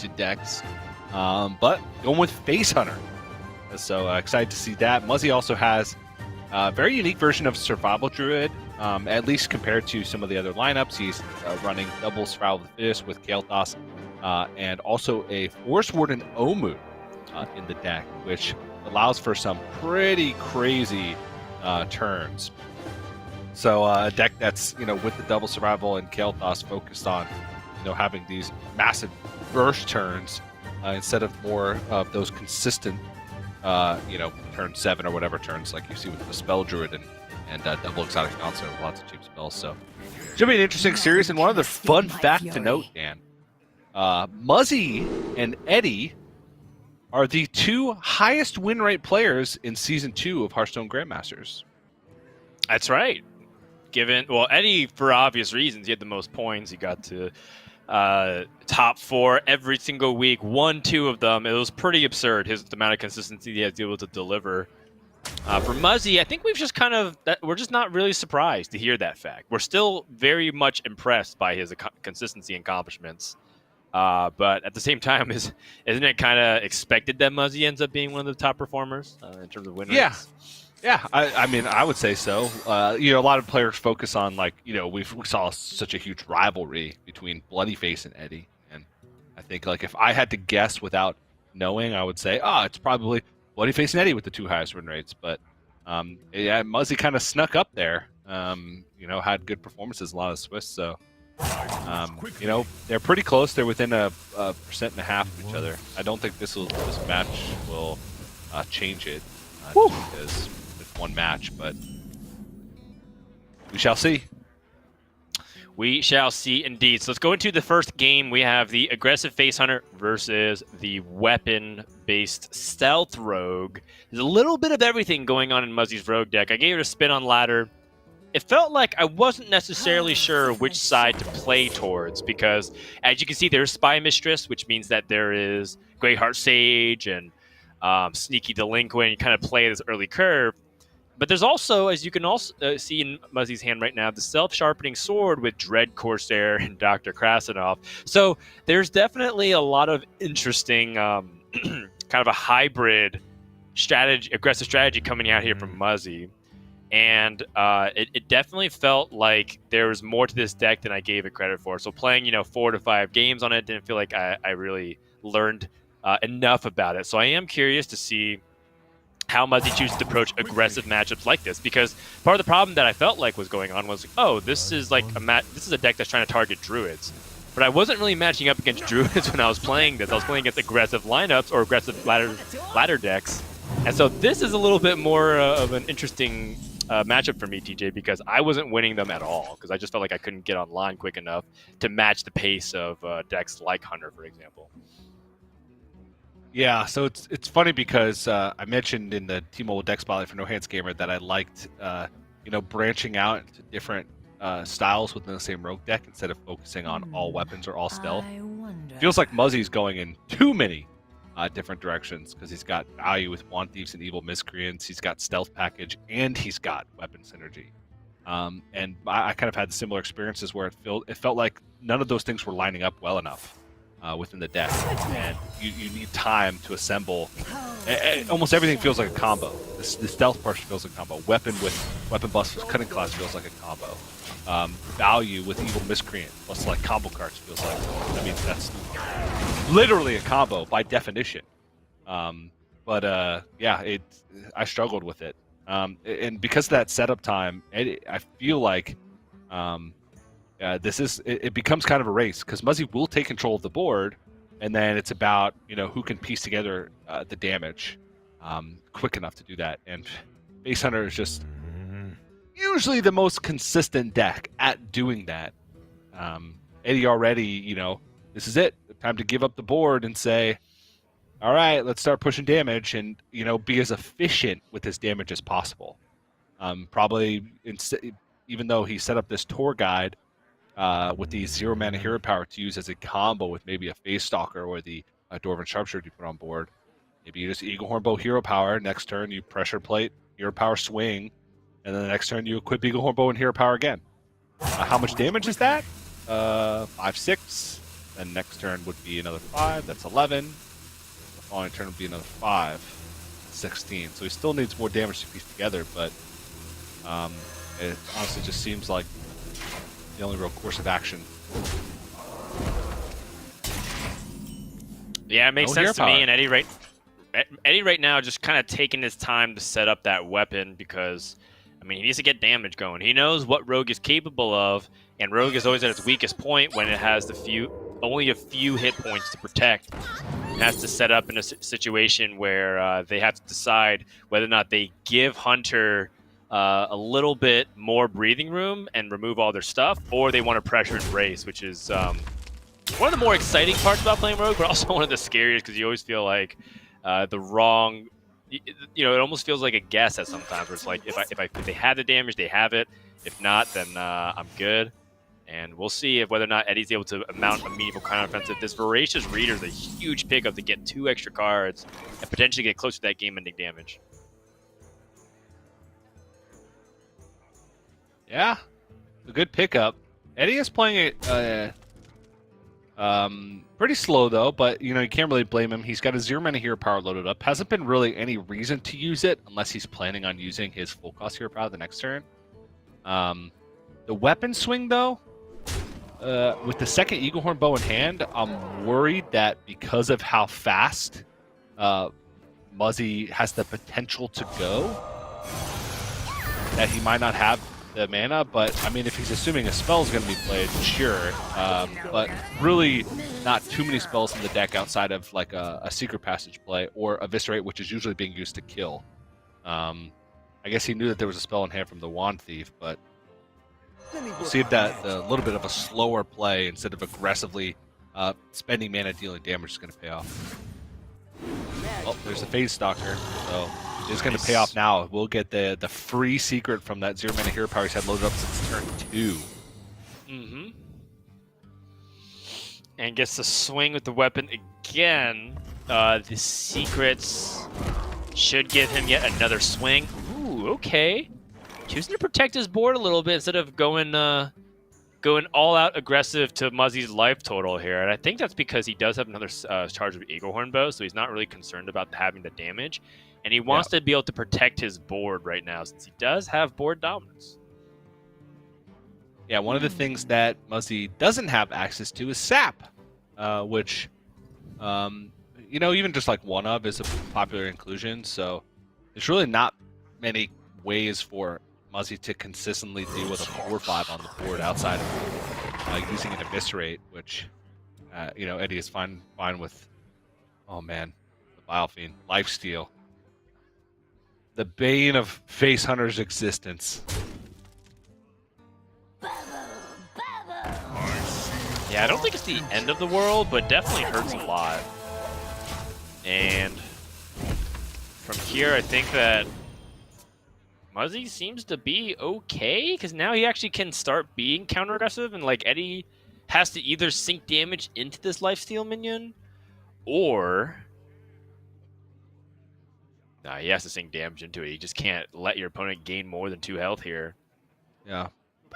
into decks, but going with Face Hunter. So excited to see that. Muzzy also has a very unique version of Survival Druid, at least compared to some of the other lineups. He's running double Survival of the Fittest with Kael'thas, and also a Forest Warden Omu in the deck, which allows for some pretty crazy turns. So a deck that's, with the double Survival and Kael'thas focused on, having these massive burst turns instead of more of those consistent turn 7 or whatever turns like you see with the Spell Druid and double Exotic Bouncer, lots of cheap spells. So should be an interesting series. And one other fun fact to note, Dan, Muzzy and Eddie are the 2 highest win rate players in Season 2 of Hearthstone Grandmasters. That's right. Eddie, for obvious reasons, he had the most points. He got to top 4 every single week, 1-2 of them. It was pretty absurd, the amount of consistency he had to be able to deliver. For Muzzy, I think we're just not really surprised to hear that fact. We're still very much impressed by his consistency and accomplishments. But at the same time, isn't it kind of expected that Muzzy ends up being one of the top performers in terms of win rates? Yeah, I mean, I would say so. A lot of players focus on, we saw such a huge rivalry between Bloodyface and Eddie. And I think, if I had to guess without knowing, I would say, it's probably Bloodyface and Eddie with the 2 highest win rates. But, Muzzy kind of snuck up there, had good performances, a lot of Swiss. So, they're pretty close. They're within a 1.5% of each other. I don't think this match will change it. Because it's one match, but we shall see. We shall see indeed. So let's go into the first game. We have the aggressive Face Hunter versus the weapon-based Stealth Rogue. There's a little bit of everything going on in Muzzy's Rogue deck. I gave it a spin on ladder. It felt like I wasn't necessarily sure which side to play towards because, as you can see, there's Spy Mistress, which means that there is Greatheart Sage and Sneaky Delinquent. You kind of play this early curve. But there's also, as you can also see in Muzzy's hand right now, the Self-Sharpening Sword with Dread Corsair and Dr. Krasinov. So there's definitely a lot of interesting kind of a hybrid aggressive strategy coming out here from Muzzy. And it definitely felt like there was more to this deck than I gave it credit for. So playing, 4 to 5 games on it didn't feel like I really learned enough about it. So I am curious to see how Muzzy chooses to approach aggressive matchups like this, because part of the problem that I felt like was going on was, this is like this is a deck that's trying to target Druids. But I wasn't really matching up against Druids when I was playing this. I was playing against aggressive lineups or aggressive ladder decks. And so this is a little bit more of an interesting matchup for me, TJ, because I wasn't winning them at all, because I just felt like I couldn't get online quick enough to match the pace of decks like Hunter, for example. Yeah, so it's funny because I mentioned in the T-Mobile Deck Spotlight for No Hands Gamer that I liked, branching out into different styles within the same Rogue deck instead of focusing on all weapons or all stealth. Feels like Muzzy's going in too many different directions because he's got value with Wand Thieves and Evil Miscreants, he's got Stealth Package, and he's got Weapon Synergy. And I kind of had similar experiences where it felt like none of those things were lining up well enough within the deck, and you need time to assemble. Almost everything feels like a combo. The stealth portion feels like a combo. Weapon with Weapon Bust with Cutting Class feels like a combo. Value with Evil Miscreant plus combo cards feels like, that's literally a combo by definition. I struggled with it. And because of that setup time, I feel like it becomes kind of a race because Muzzy will take control of the board, and then it's about who can piece together the damage quick enough to do that. And Face Hunter is just usually the most consistent deck at doing that. Eddie already, this is it. Time to give up the board and say, all right, let's start pushing damage and be as efficient with his damage as possible. Probably even though he set up this tour guide with the 0 mana hero power to use as a combo with maybe a Face Stalker or the Dwarven Sharpshooter you put on board. Maybe you just Eagle Hornbow hero power. Next turn you pressure plate, hero power swing, and then the next turn you equip Eagle Hornbow and hero power again. How much damage is that? 5-6. Then next turn would be another 5. That's 11. The following turn would be another 5. 16. So he still needs more damage to piece together, but it honestly just seems like the only real course of action. Yeah, it makes No sense hero to me. power. And Eddie right now just kind of taking his time to set up that weapon because, I mean, he needs to get damage going. He knows what Rogue is capable of, and Rogue is always at its weakest point when it has only a few hit points to protect. It has to set up in a situation where they have to decide whether or not they give Hunter a little bit more breathing room and remove all their stuff, or they want to pressure and brace, which is one of the more exciting parts about playing Rogue, but also one of the scariest because you always feel like the wrong. It almost feels like a guess at sometimes where it's like if they have the damage, they have it. If not, then I'm good. And we'll see whether or not Eddie's able to mount a meaningful counteroffensive. This Voracious Reader is a huge pickup to get 2 extra cards and potentially get close to that game-ending damage. Yeah, a good pickup. Eddie is playing it pretty slow though, but you can't really blame him. He's got a 0 mana hero power loaded up. Hasn't been really any reason to use it unless he's planning on using his full cost hero power the next turn. The weapon swing though, with the second Eaglehorn bow in hand, I'm worried that because of how fast Muzzy has the potential to go, that he might not have the mana. But I mean, if he's assuming a spell is going to be played, sure. But really, not too many spells in the deck outside of like a Secret Passage play or Eviscerate, which is usually being used to kill. I guess he knew that there was a spell in hand from the Wand Thief, but we'll see if that a little bit of a slower play instead of aggressively spending mana dealing damage is going to pay off. Oh, there's a Phase Stalker, so it's going to pay off now. We'll get the free secret from that 0 mana hero power he's had loaded up since turn 2. Mm-hmm. And gets to swing with the weapon again. The secrets should give him yet another swing. Ooh, okay. Choosing to protect his board a little bit instead of going all out aggressive to Muzzy's life total here. And I think that's because he does have another charge of Eaglehorn bow, so he's not really concerned about having the damage. And he wants to be able to protect his board right now since he does have board dominance. Yeah, one of the things that Muzzy doesn't have access to is Sap, which, even just like one of is a popular inclusion. So there's really not many ways for Muzzy to consistently deal with a 4/5 on the board outside of using an Eviscerate, which, Eddie is fine with. Oh man, the Bile Fiend, Lifesteal. The bane of Face Hunter's existence. Yeah, I don't think it's the end of the world, but definitely hurts a lot. And from here, I think that Muzzy seems to be okay, because now he actually can start being counter-aggressive, and like Eddie has to either sink damage into this lifesteal minion, or nah, he has to sink damage into it. You just can't let your opponent gain more than 2 health here. Yeah.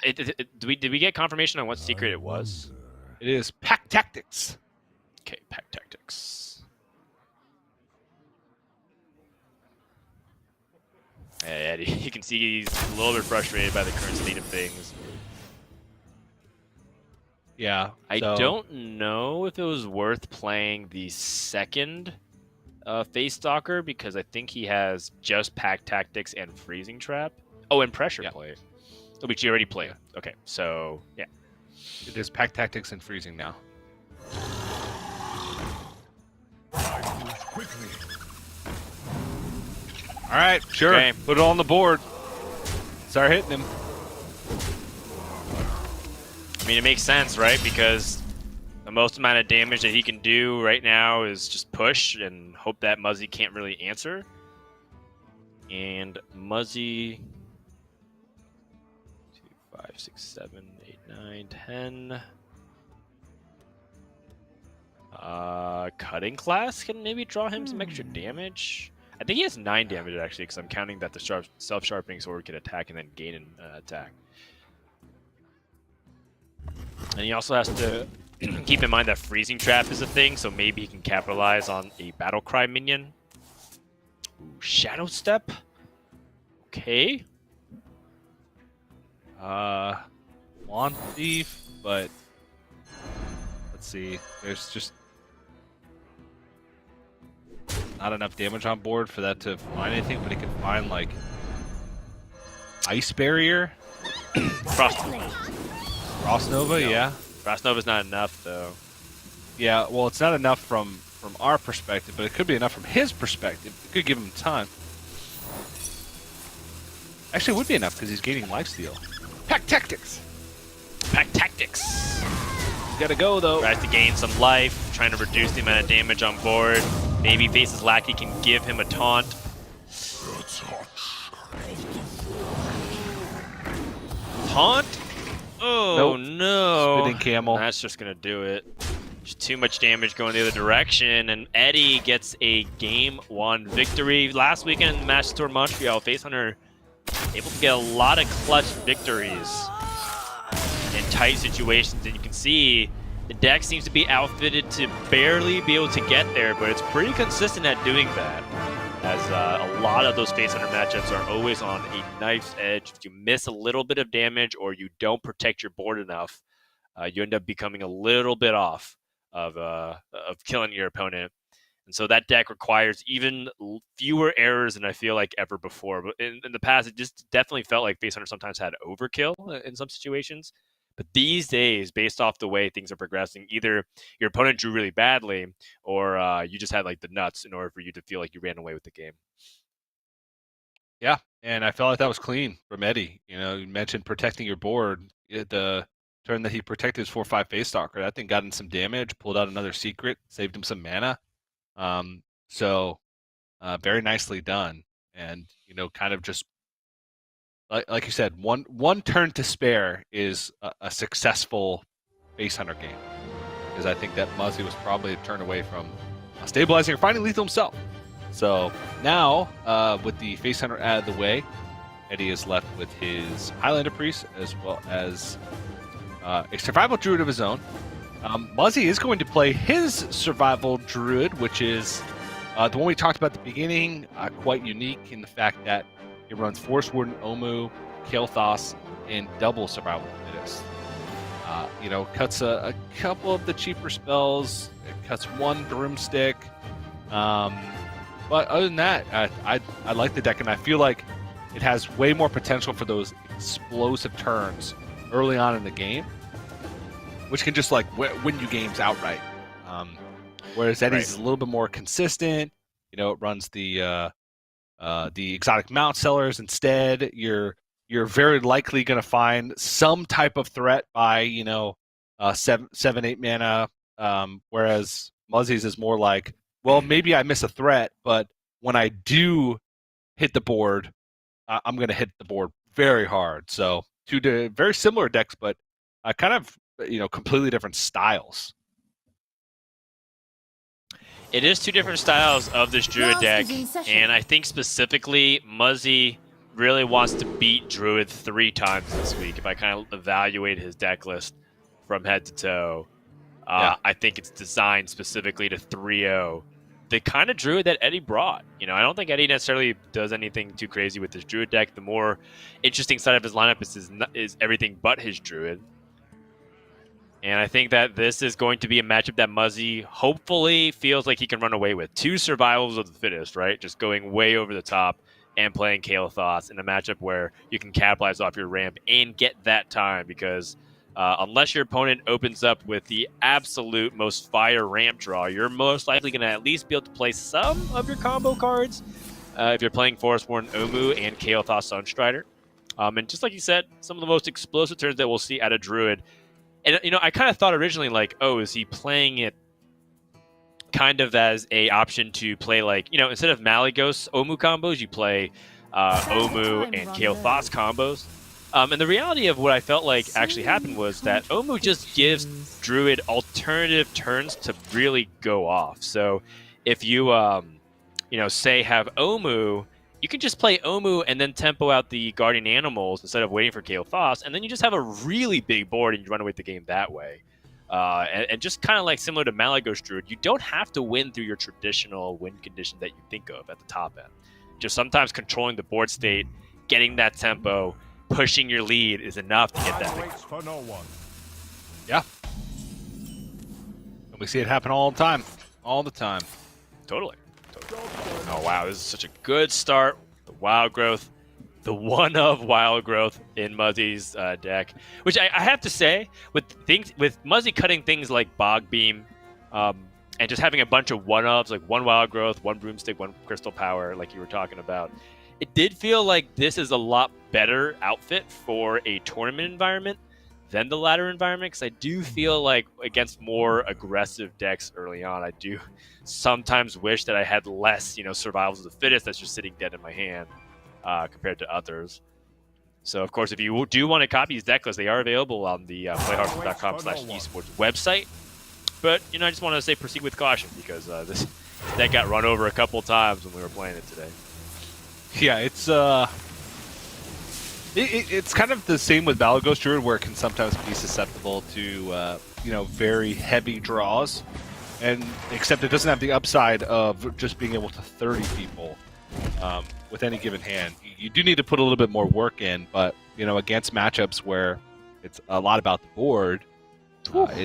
Did we get confirmation on what secret it was? It is Pack Tactics. Okay, Pack Tactics. Hey, Eddie, you can see he's a little bit frustrated by the current state of things. Yeah. I don't know if it was worth playing the second Face Stalker because I think he has just Pack Tactics and Freezing Trap. Oh, and Pressure Play. Which you already played. Yeah. Okay, so, yeah. It is Pack Tactics and Freezing now. All right, sure. Okay. Put it on the board. Start hitting him. I mean, it makes sense, right? Because the most amount of damage that he can do right now is just push and hope that Muzzy can't really answer. And Muzzy... 2, 5, 6, 7, 8, 9, 10... Cutting Class can maybe draw him some extra damage. I think he has 9 damage, actually, because I'm counting that the self-sharpening sword can attack and then gain an attack. And he also has to Keep in mind that Freezing Trap is a thing, so maybe he can capitalize on a Battle Cry minion. Ooh, Shadow Step? Okay. Wand Thief, but let's see. There's just not enough damage on board for that to find anything, but it can find like Ice Barrier, Frost Nova, No. yeah. Frost Nova's not enough, though. Yeah, well, it's not enough from our perspective, but it could be enough from his perspective. It could give him time. Actually, it would be enough because he's gaining lifesteal. Pack Tactics! Pack Tactics! Gotta go, though. Tries to gain some life, trying to reduce the amount of damage on board. Maybe Face's Lackey can give him a taunt. Taunt? Oh, Nope. no. Spitting Camel. That's just going to do it. Just too much damage going the other direction, and Eddie gets a Game 1 victory. Last weekend in the Match Tour Montreal, Facehunter able to get a lot of clutch victories in tight situations, and you can see the deck seems to be outfitted to barely be able to get there, but it's pretty consistent at doing that, as a lot of those Facehunter matchups are always on a knife's edge. If you miss a little bit of damage or you don't protect your board enough, you end up becoming a little bit off of killing your opponent. And so that deck requires even fewer errors than I feel like ever before. But in the past, it just definitely felt like Facehunter sometimes had overkill in some situations. But these days, based off the way things are progressing, either your opponent drew really badly or you just had like the nuts in order for you to feel like you ran away with the game. Yeah, and I felt like that was clean from Eddie. You know, you mentioned protecting your board. The turn that he protected his 4/5 Face Stalker, that thing got in some damage, pulled out another secret, saved him some mana. So very nicely done. And, you know, kind of just like you said, one turn to spare is a successful Facehunter game. Because I think that Muzzy was probably a turn away from stabilizing or finding lethal himself. So now, with the Facehunter out of the way, Eddie is left with his Highlander Priest as well as a Survival Druid of his own. Muzzy is going to play his Survival Druid, which is the one we talked about at the beginning, quite unique in the fact that it runs Forest Warden, Omu, Kael'thas, and double Survival Fittest. You know, cuts a couple of the cheaper spells, it cuts one Broomstick. But other than that, I like the deck, and I feel like it has way more potential for those explosive turns early on in the game, which can just like win you games outright. Whereas Eddie's is a little bit more consistent. You know, it runs the exotic mount sellers instead. You're very likely going to find some type of threat by 7-8 mana. Whereas Muzzy's is more like, well, maybe I miss a threat, but when I do hit the board, I'm going to hit the board very hard. So two very similar decks, but kind of completely different styles. It is two different styles of this Druid deck, and I think specifically Muzzy really wants to beat Druid 3 times this week. If I kind of evaluate his deck list from head to toe, I think it's designed specifically to 3-0 the kind of Druid that Eddie brought. I don't think Eddie necessarily does anything too crazy with his Druid deck. The more interesting side of his lineup is everything but his Druid. And I think that this is going to be a matchup that Muzzy hopefully feels like he can run away with. 2 survivals of the fittest, right? Just going way over the top and playing Kael'thas in a matchup where you can capitalize off your ramp and get that time, because unless your opponent opens up with the absolute most fire ramp draw, you're most likely going to at least be able to play some of your combo cards if you're playing Forestborn Omu and Kael'thas Sunstrider. And just like you said, some of the most explosive turns that we'll see out of Druid. And, I kind of thought originally, like, oh, is he playing it kind of as a option to play, like, instead of Malygos Omu combos, you play Omu and Kael'thas combos. And the reality of what I felt like actually happened was that Omu just gives Druid alternative turns to really go off. So if you, say have Omu, you can just play Omu and then tempo out the guardian animals instead of waiting for Kael'thas, and then you just have a really big board and you run away with the game that way. And just kind of like similar to Malagos Druid, you don't have to win through your traditional win condition that you think of at the top end. Just sometimes controlling the board state, getting that tempo, pushing your lead is enough to get that victory. Yeah. And we see it happen all the time. All the time. Totally. Oh, wow. This is such a good start. The Wild Growth. The one of Wild Growth in Muzzy's deck. Which I have to say, with Muzzy cutting things like Bog Beam, and just having a bunch of one-ofs, like one Wild Growth, one Broomstick, one Crystal Power, like you were talking about, it did feel like this is a lot better outfit for a tournament environment than the ladder environment, because I do feel like against more aggressive decks early on, I do sometimes wish that I had less, survivals of the fittest that's just sitting dead in my hand compared to others. So, of course, if you do want to copy these deck lists, they are available on the playhearthstone.com/esports website. But, I just want to say proceed with caution, because this deck got run over a couple times when we were playing it today. Yeah, it's it's kind of the same with Malagos Druid, where it can sometimes be susceptible to very heavy draws, and except it doesn't have the upside of just being able to 30 people with any given hand. You do need to put a little bit more work in, but against matchups where it's a lot about the board,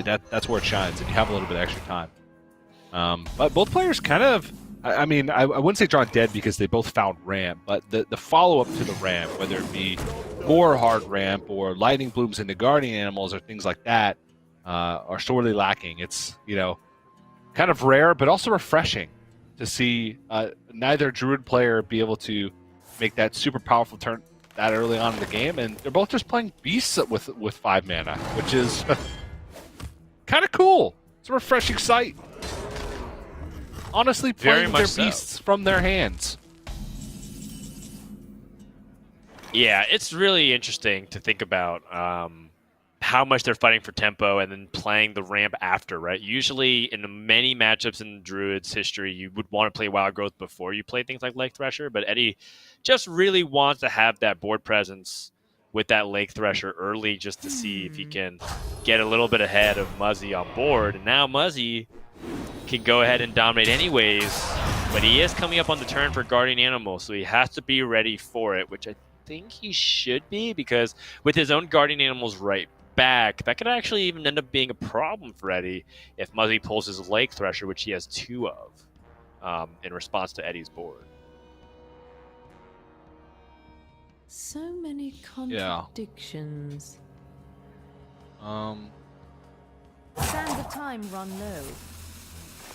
that's where it shines, and you have a little bit of extra time. But both players kind of, I wouldn't say drawn dead because they both found ramp, but the follow-up to the ramp, whether it be more hard ramp or lightning blooms into guardian animals or things like that, are sorely lacking. It's kind of rare, but also refreshing to see neither Druid player be able to make that super powerful turn that early on in the game, and they're both just playing beasts with 5 mana, which is kind of cool. It's a refreshing sight. Honestly, playing their beasts from their hands. Yeah, it's really interesting to think about how much they're fighting for tempo and then playing the ramp after, right? Usually in many matchups in Druid's history, you would want to play Wild Growth before you play things like Lake Thresher, but Eddie just really wants to have that board presence with that Lake Thresher early just to see if he can get a little bit ahead of Muzzy on board. And now Muzzy can go ahead and dominate anyways, but he is coming up on the turn for Guardian Animal, so he has to be ready for it, which I think he should be, because with his own Guardian Animals right back, that could actually even end up being a problem for Eddie if Muzzy pulls his Lake Thresher, which he has 2 of, in response to Eddie's board. So many contradictions. Sands of time run low.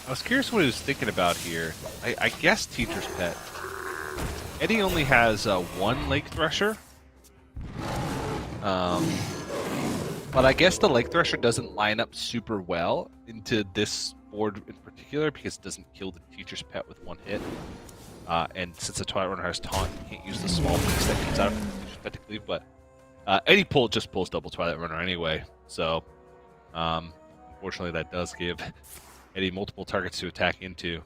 I was curious what he was thinking about here. I guess Teacher's Pet. Eddie only has 1 Lake Thresher. But I guess the Lake Thresher doesn't line up super well into this board in particular because it doesn't kill the Teacher's Pet with 1 hit. And since the Twilight Runner has Taunt, you can't use the small piece that comes out of the Teacher's Pet to cleave. But Eddie just pulls double Twilight Runner anyway. So, unfortunately, that does give Eddie multiple targets to attack into.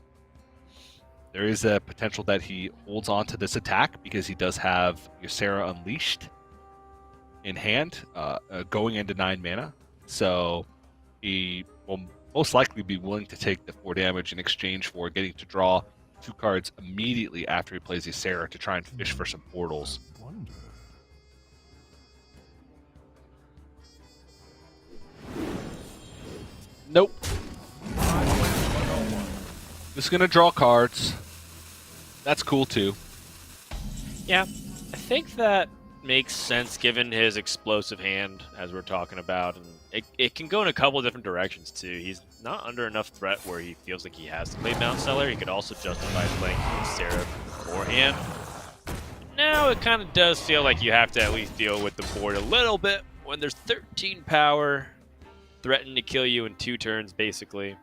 There is a potential that he holds on to this attack because he does have Ysera Unleashed in hand, going into 9 mana. So he will most likely be willing to take the 4 damage in exchange for getting to draw 2 cards immediately after he plays Ysera to try and fish for some portals. Nope. Just gonna draw cards. That's cool too. Yeah, I think that makes sense given his explosive hand, as we're talking about, and it can go in a couple of different directions too. He's not under enough threat where he feels like he has to play Mount Seller. He could also justify playing Sarah beforehand. Now it kind of does feel like you have to at least deal with the board a little bit when there's 13 power threatening to kill you in 2 turns, basically.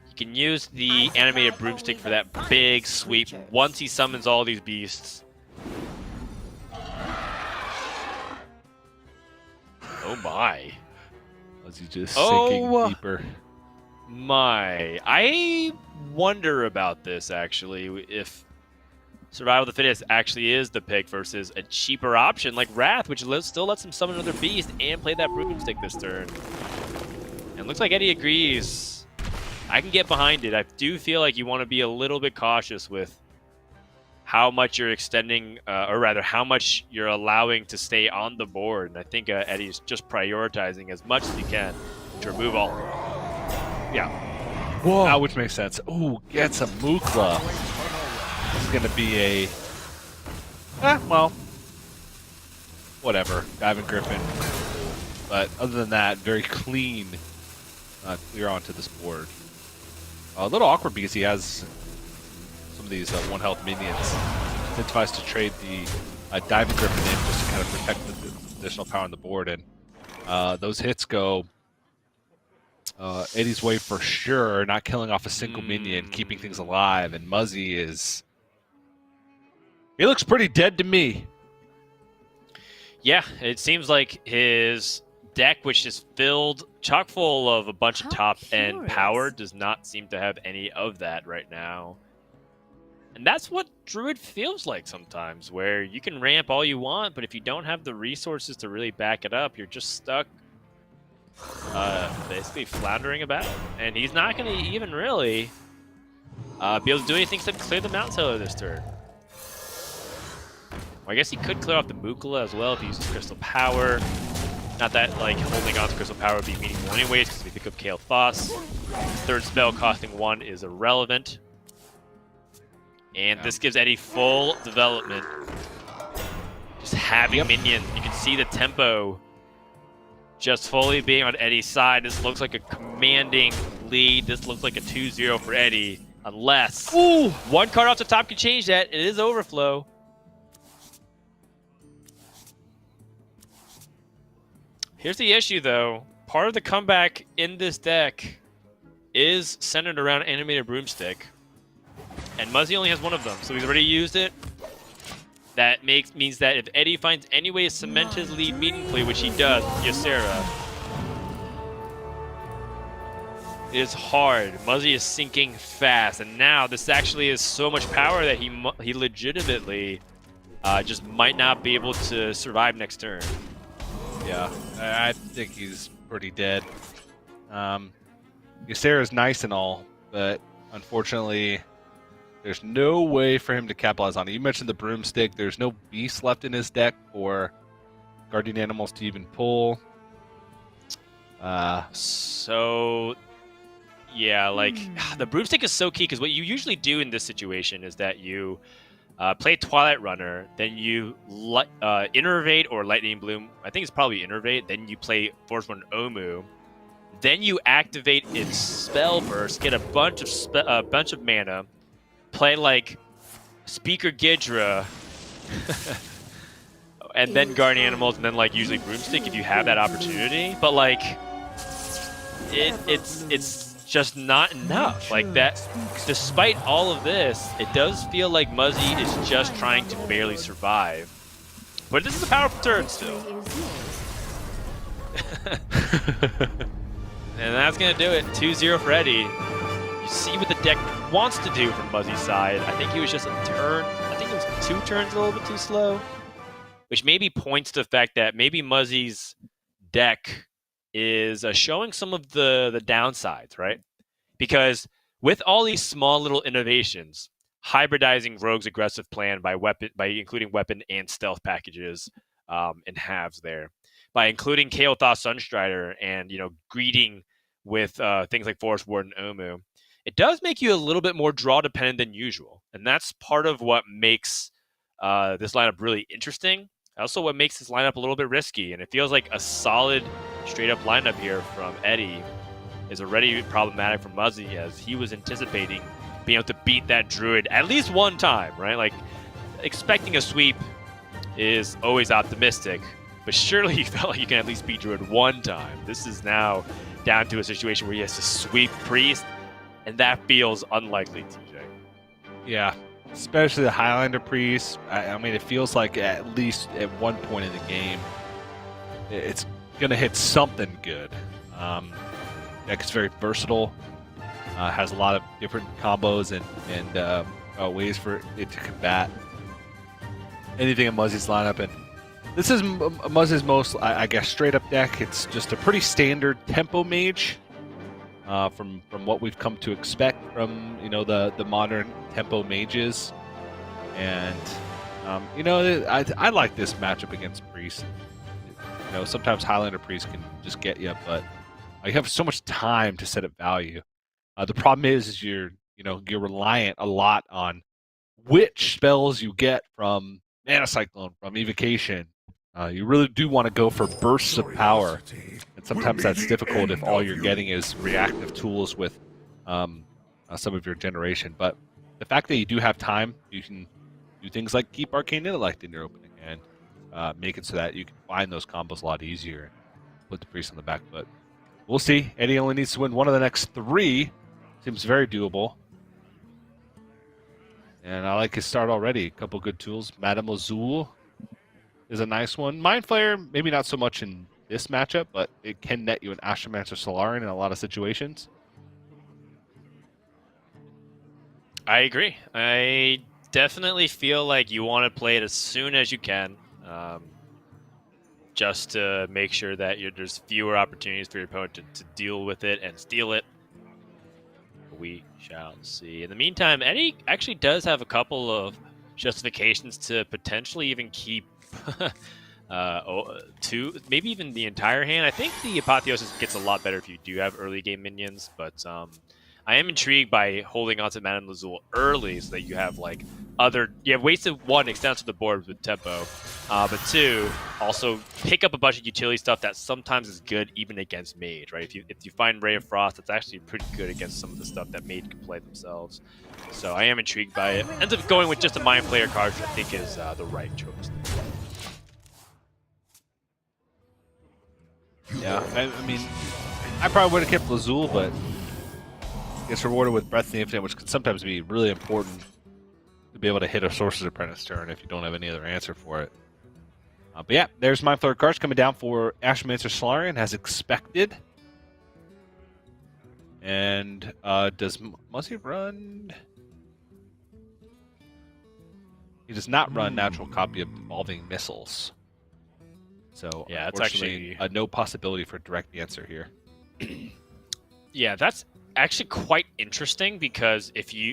You can use the animated broomstick for that big sweep once he summons all these beasts. Oh my. Was he just sinking deeper? My. I wonder about this, actually. If Survival of the Fittest actually is the pick versus a cheaper option like Wrath, which still lets him summon another beast and play that Broomstick this turn. And looks like Eddie agrees. I can get behind it. I do feel like you want to be a little bit cautious with how much you're extending, or rather how much you're allowing to stay on the board. And I think Eddie's just prioritizing as much as he can to remove all. Yeah. Whoa. Which makes sense. Ooh, gets a Mukla. This is going to be a... well, whatever. Diving Griffin. But other than that, very clean clear onto this board. A little awkward because he has some of these 1 health minions. Incentivized to trade the Diving Griffin in just to kind of protect the additional power on the board. And those hits go Eddie's way for sure, not killing off a single minion, keeping things alive. And Muzzy is... he looks pretty dead to me. Yeah, it seems like his deck, which is filled chock full of a bunch of top-end power, does not seem to have any of that right now. And that's what Druid feels like sometimes, where you can ramp all you want, but if you don't have the resources to really back it up, you're just stuck basically floundering about. And he's not going to even really be able to do anything except clear the Mount Sailor this turn. Well, I guess he could clear off the Mukula as well if he uses Crystal Power. Not that, like, holding on to Crystal Power would be meaningful anyways, because if you pick up Kale Foss, third spell costing 1 is irrelevant. And this gives Eddie full development. Just having minions. You can see the tempo just fully being on Eddie's side. This looks like a commanding lead. This looks like a 2-0 for Eddie. Unless one card off the top can change that. It is Overflow. Here's the issue, though. Part of the comeback in this deck is centered around Animated Broomstick. And Muzzy only has 1 of them, so he's already used it. That means that if Eddie finds any way to cement his lead meaningfully, which he does with Ysera, it is hard. Muzzy is sinking fast, and now this actually is so much power that he legitimately just might not be able to survive next turn. Yeah, I think he's pretty dead. Ysera's nice and all, but unfortunately, there's no way for him to capitalize on it. You mentioned the Broomstick. There's no beast left in his deck for Guardian Animals to even pull. So, yeah, like, the Broomstick is so key, because what you usually do in this situation is that you play Twilight Runner, then you Innervate or Lightning Bloom. I think it's probably Innervate. Then you play Forceborn Omu. Then you activate its Spell Burst, get a bunch of mana, play like Speaker Gidra, and then Guardian Animals, and then like usually Broomstick if you have that opportunity. But like, it's just not enough. Like that, despite all of this, it does feel like Muzzy is just trying to barely survive. But this is a powerful turn still. And that's going to do it. 2-0 for Eddie. You see what the deck wants to do from Muzzy's side. I think he was just a turn. I think it was 2 turns a little bit too slow. Which maybe points to the fact that maybe Muzzy's deck is showing some of the downsides, right? Because with all these small little innovations, hybridizing Rogue's aggressive plan by including weapon and stealth packages in halves there, by including Kael'thas Sunstrider and greeting with things like Forest Ward and Omu, it does make you a little bit more draw dependent than usual, and that's part of what makes this lineup really interesting. Also, what makes this lineup a little bit risky, and it feels like a solid, straight-up lineup here from Eddie is already problematic for Muzzy, as he was anticipating being able to beat that Druid at least one time, right? Like, expecting a sweep is always optimistic, but surely you felt like you can at least beat Druid one time. This is now down to a situation where he has to sweep Priest, and that feels unlikely, TJ. Yeah. Especially the Highlander Priest. I mean, it feels like at least at one point in the game, it's going to hit something good. Deck is very versatile, has a lot of different combos and ways for it to combat anything in Muzzy's lineup, and this is Muzzy's most, I guess, straight up deck. It's just a pretty standard tempo mage, from what we've come to expect from the modern tempo mages, and I like this matchup against Priest. Sometimes Highlander Priest can just get you, but you have so much time to set up value. The problem is you're reliant a lot on which spells you get from Mana Cyclone, from Evocation. You really do want to go for bursts of power, and sometimes that's difficult if all you're getting is reactive tools with some of your generation. But the fact that you do have time, you can do things like keep Arcane Intellect in your opening and make it so that you can find those combos a lot easier. Put the Priest on the back foot. We'll see. Eddie only needs to win one of the next 3. Seems very doable. And I like his start already. A couple good tools. Madame Azul is a nice one. Mind Flayer, maybe not so much in this matchup, but it can net you an Astromancer Solarian in a lot of situations. I agree. I definitely feel like you want to play it as soon as you can, just to make sure that there's fewer opportunities for your opponent to deal with it and steal it. We shall see. In the meantime, Eddie actually does have a couple of justifications to potentially even keep 2, maybe even the entire hand. I think the Apotheosis gets a lot better if you do have early game minions, but I am intrigued by holding on to Madame Lazul early so that you have you have ways to, 1, extend to the board with tempo, but 2, also pick up a bunch of utility stuff that sometimes is good even against Mage, right? If you find Ray of Frost, that's actually pretty good against some of the stuff that Mage can play themselves. So I am intrigued by it. Ends up going with just a Mind Flayer card, which I think is the right choice. Yeah, I mean, I probably would have kept Lazul, but gets rewarded with Breath of the Infinite, which can sometimes be really important to be able to hit a Sorcerer's Apprentice turn if you don't have any other answer for it. But yeah, there's Mind Flayer cards coming down for Astromancer Solarian as expected. And does Muzzy run? He does not run natural copy of Evolving Missiles. So yeah, it's actually no possibility for a direct answer here. Yeah, that's actually quite interesting because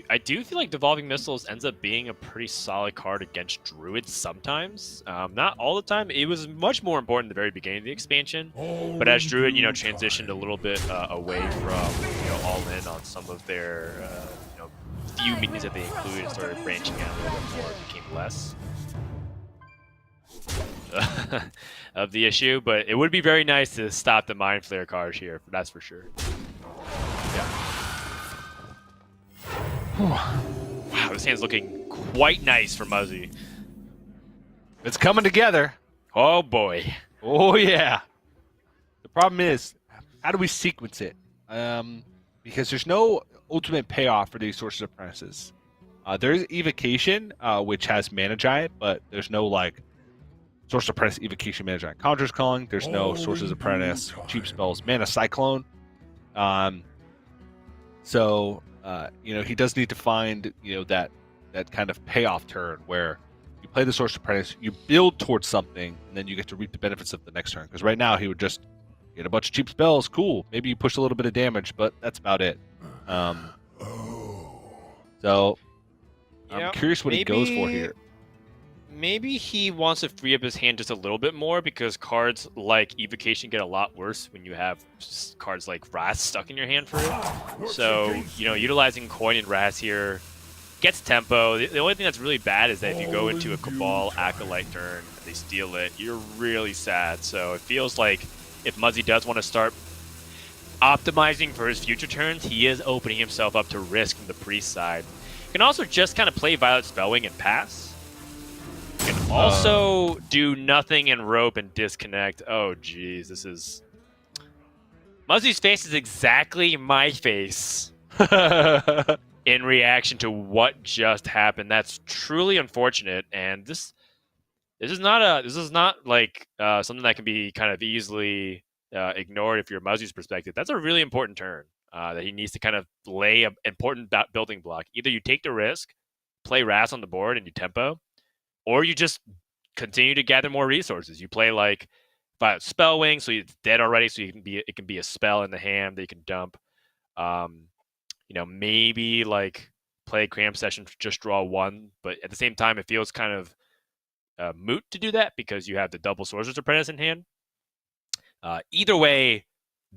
I do feel like Devolving Missiles ends up being a pretty solid card against Druids sometimes. Not all the time. It was much more important at the very beginning of the expansion, but as Druid, transitioned a little bit away from all in on some of their few minions that they included and started branching out a little bit more, it became less of the issue. But it would be very nice to stop the Mind Flayer card here, that's for sure. Wow, this hand's looking quite nice for Muzzy. It's coming together. Oh boy. Oh yeah. The problem is, how do we sequence it? Because there's no ultimate payoff for these Sorcerer's Apprentices. There's Evocation, which has Mana Giant, but there's no Sorcerer's Apprentice Evocation Mana Giant Conjurer's Calling. There's no Sorcerer's Apprentice cheap spells Mana Cyclone. So he does need to find that kind of payoff turn where you play the Sorcerer's Apprentice, you build towards something, and then you get to reap the benefits of the next turn. Because right now he would just get a bunch of cheap spells, cool. Maybe you push a little bit of damage, but that's about it. So I'm curious what he goes for here. Maybe he wants to free up his hand just a little bit more because cards like Evocation get a lot worse when you have cards like Wrath stuck in your hand for it. So, utilizing Coin and Wrath here gets tempo. The only thing that's really bad is that if you go into a Cabal Acolyte turn and they steal it, you're really sad. So it feels like if Muzzy does want to start optimizing for his future turns, he is opening himself up to risk from the Priest side. You can also just kind of play Violet Spellwing and pass. You can also do nothing and rope and disconnect. Oh, geez, this is... Muzzy's face is exactly my face in reaction to what just happened. That's truly unfortunate, and this is not something that can be kind of easily ignored if you're Muzzy's perspective. That's a really important turn that he needs to kind of lay an important building block. Either you take the risk play Raz on the board and you tempo, or you just continue to gather more resources. You play like Spell Wing, so it's dead already, so it can be a spell in the hand that you can dump. Maybe like play Cram Session, just draw 1, but at the same time, it feels kind of moot to do that because you have the double Sorcerer's Apprentice in hand. Either way,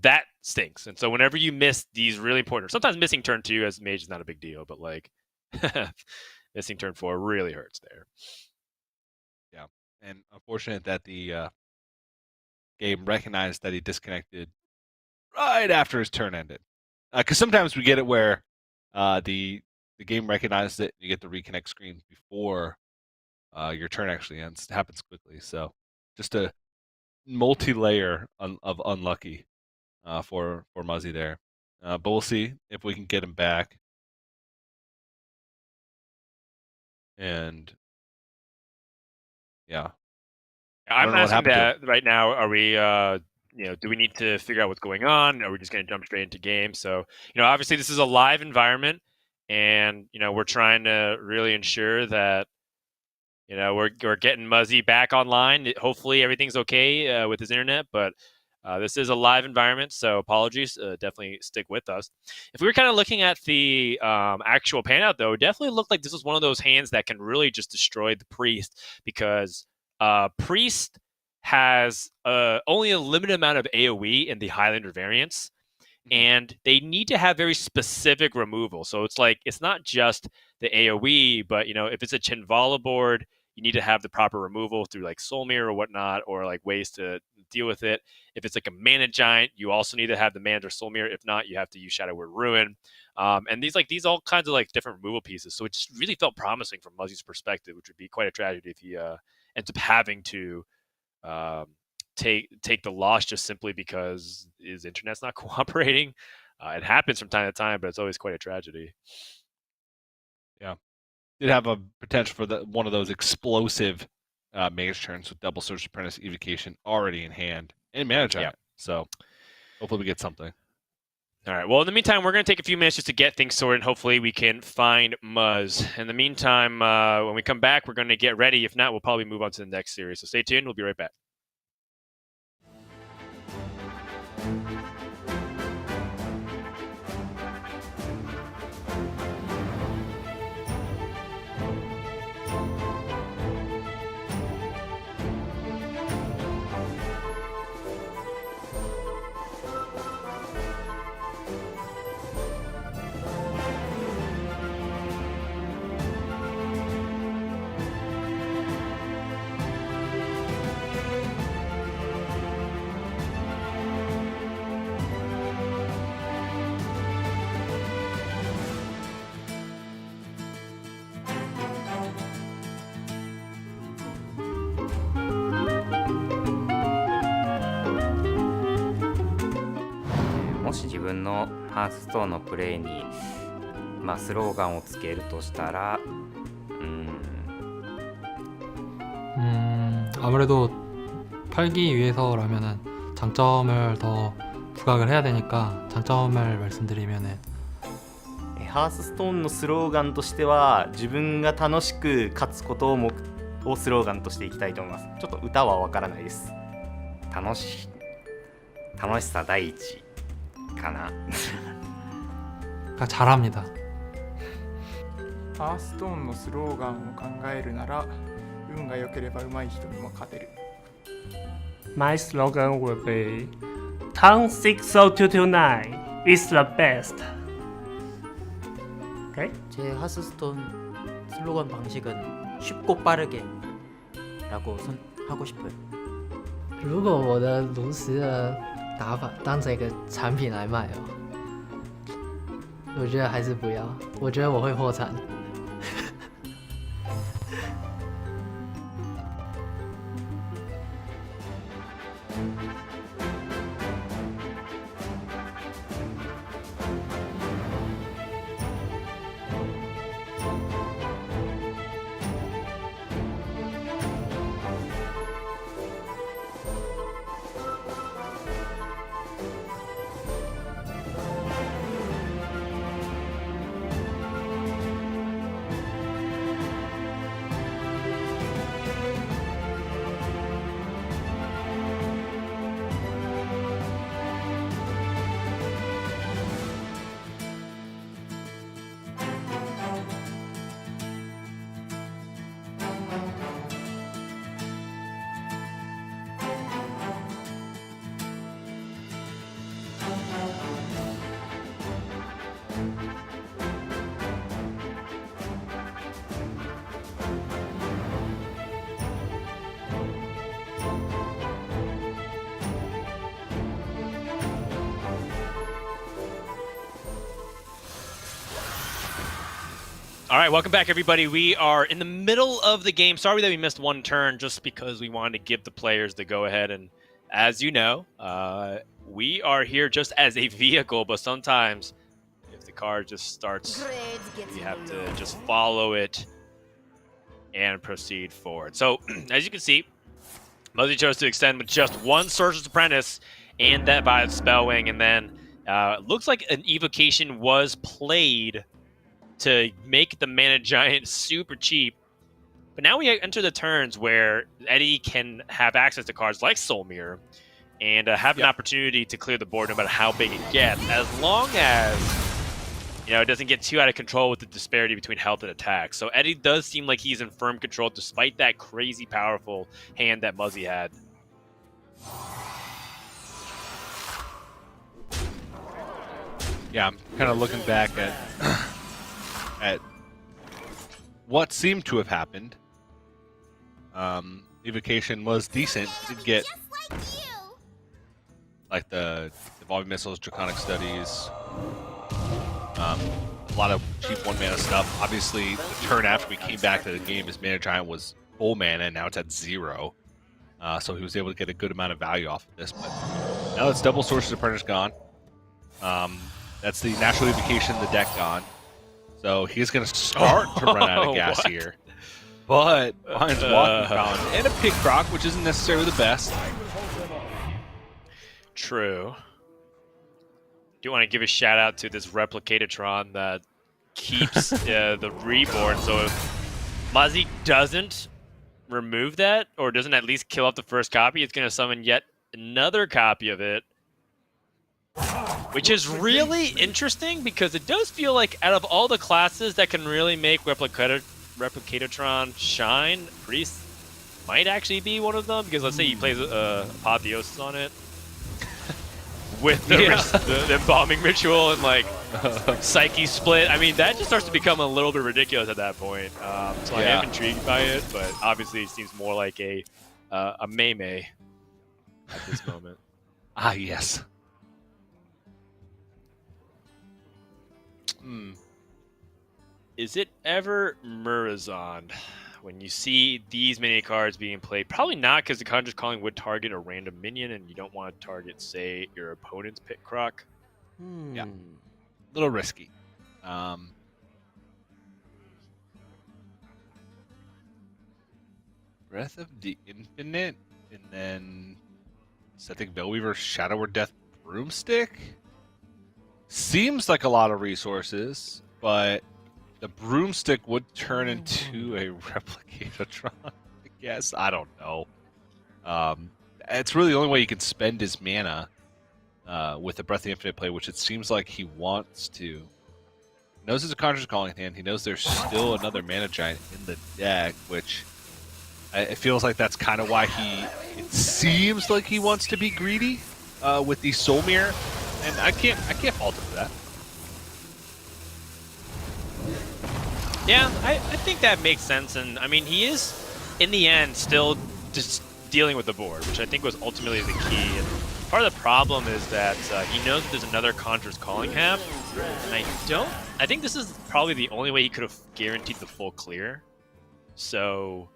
that stinks. And so whenever you miss these really important, sometimes missing turn 2 as Mage is not a big deal, but like missing turn 4 really hurts there. Yeah, and unfortunate that the game recognized that he disconnected right after his turn ended. Because sometimes we get it where the game recognizes it, you get the reconnect screen before your turn actually ends. It happens quickly, so just a multi-layer of unlucky for Muzzy there. But we'll see if we can get him back. And yeah, I'm asking that right now. Are we, do we need to figure out what's going on? Are we just going to jump straight into game? So, obviously this is a live environment, and we're trying to really ensure that we're getting Muzzy back online. Hopefully everything's okay with his internet, but this is a live environment, so apologies. Definitely stick with us. If we were kind of looking at the actual pan-out, though, it definitely looked like this was one of those hands that can really just destroy the Priest, because Priest has only a limited amount of AoE in the Highlander variants, and they need to have very specific removal. So it's not just the AoE, but if it's a Chinvala board, you need to have the proper removal through like Soul Mirror or whatnot, or like ways to deal with it. If it's like a Mana Giant, you also need to have the Mana or Soul Mirror. If not, you have to use Shadow Word Ruin. And these all kinds of like different removal pieces. So it just really felt promising from Muzzy's perspective, which would be quite a tragedy if he ends up having to take the loss just simply because his internet's not cooperating. It happens from time to time, but it's always quite a tragedy. Yeah. Did have a potential for one of those explosive Mage turns with double Sorcerer's Apprentice Evocation already in hand and Mana Giant. So hopefully we get something. All right. Well, in the meantime, we're going to take a few minutes just to get things sorted, and hopefully we can find Muzz. In the meantime, when we come back, we're going to get ready. If not, we'll probably move on to the next series. So stay tuned. We'll be right back.もし自分のハースストーンのプレイに、スローガンをつけるとしたら 아무래도 팔기 위해서라면은 장점을 더 부각을 해야 되니까 장점을 말씀드리면은 ハースストーンのスローガンとしては自分が楽しく勝つことをスローガンとしていきたいと思います。ちょっと歌はわからないです。楽しさ第一かな잘합니다. ハーストーンのスローガンを考えるなら運が良ければ上手い人にも勝てる。 My slogan will be Town 60229 is the best. Okay? 제 하스스톤 슬로건 방식은 쉽고 빠르게 라고 하고 싶어요. 如果我的炉石的打法当成一个产品来卖我觉得还是不要，我觉得我会破产。All right, welcome back, everybody. We are in the middle of the game. Sorry that we missed one turn just because we wanted to give the players the go-ahead. And as you know, we are here just as a vehicle, but sometimes if the card just starts, we have to just follow it and proceed forward. So, as you can see, Muzzy chose to extend with just one Sorcerer's Apprentice and that by Spellwing, and then looks like an Evocation was played to make the Mana Giant super cheap. But now we enter the turns where Eddie can have access to cards like Soul Mirror and have an opportunity to clear the board no matter how big it gets, as long as it doesn't get too out of control with the disparity between health and attack. So Eddie does seem like he's in firm control despite that crazy powerful hand that Muzzy had. Yeah, I'm kind of looking back at what seemed to have happened. Evocation was decent. It did get like the Evolving Missiles, Draconic Studies, a lot of cheap 1-mana stuff. Obviously, the turn after we came back to the game, his Mana Giant was full mana, and now it's at 0. So he was able to get a good amount of value off of this. But now it's double Sorcerer's Apprentice gone. That's the natural evocation in the deck gone. So he's going to start to run out of gas here. But finds Walking Fountain and a Pig Croc, which isn't necessarily the best. True. Do want to give a shout out to this Replicatatron that keeps the reborn. So if Muzzy doesn't remove that, or doesn't at least kill off the first copy, it's going to summon yet another copy of it. Which is really interesting because it does feel like out of all the classes that can really make Replicatatron shine, Priest might actually be one of them. Because let's say he plays Apotheosis on it with the embalming ritual and like Psyche split. I mean, that just starts to become a little bit ridiculous at that point. So I am intrigued by it, but obviously it seems more like a Mei at this moment. Ah, yes. Is it ever Murazond when you see these many cards being played? Probably not, because the Conjurer's Calling would target a random minion, and you don't want to target, say, your opponent's Pit Croc. Yeah, a little risky. Breath of the Infinite, and then I think Veilweaver, Shadow or Death Broomstick? Seems like a lot of resources, but the Broomstick would turn into a Replicatatron, I guess. I don't know. It's really the only way you can spend his mana with the Breath of the Infinite play, which it seems like he wants to. He knows it's a Conjurer's Calling hand. He knows there's still another Mana Giant in the deck, which it feels like that's kind of why it seems like he wants to be greedy with the Soul Mirror. And I can't fault him for that. Yeah, I think that makes sense. And I mean, he is, in the end, still just dealing with the board, which I think was ultimately the key. And part of the problem is that he knows that there's another Conjurer's Calling Hab. And I think this is probably the only way he could have guaranteed the full clear. So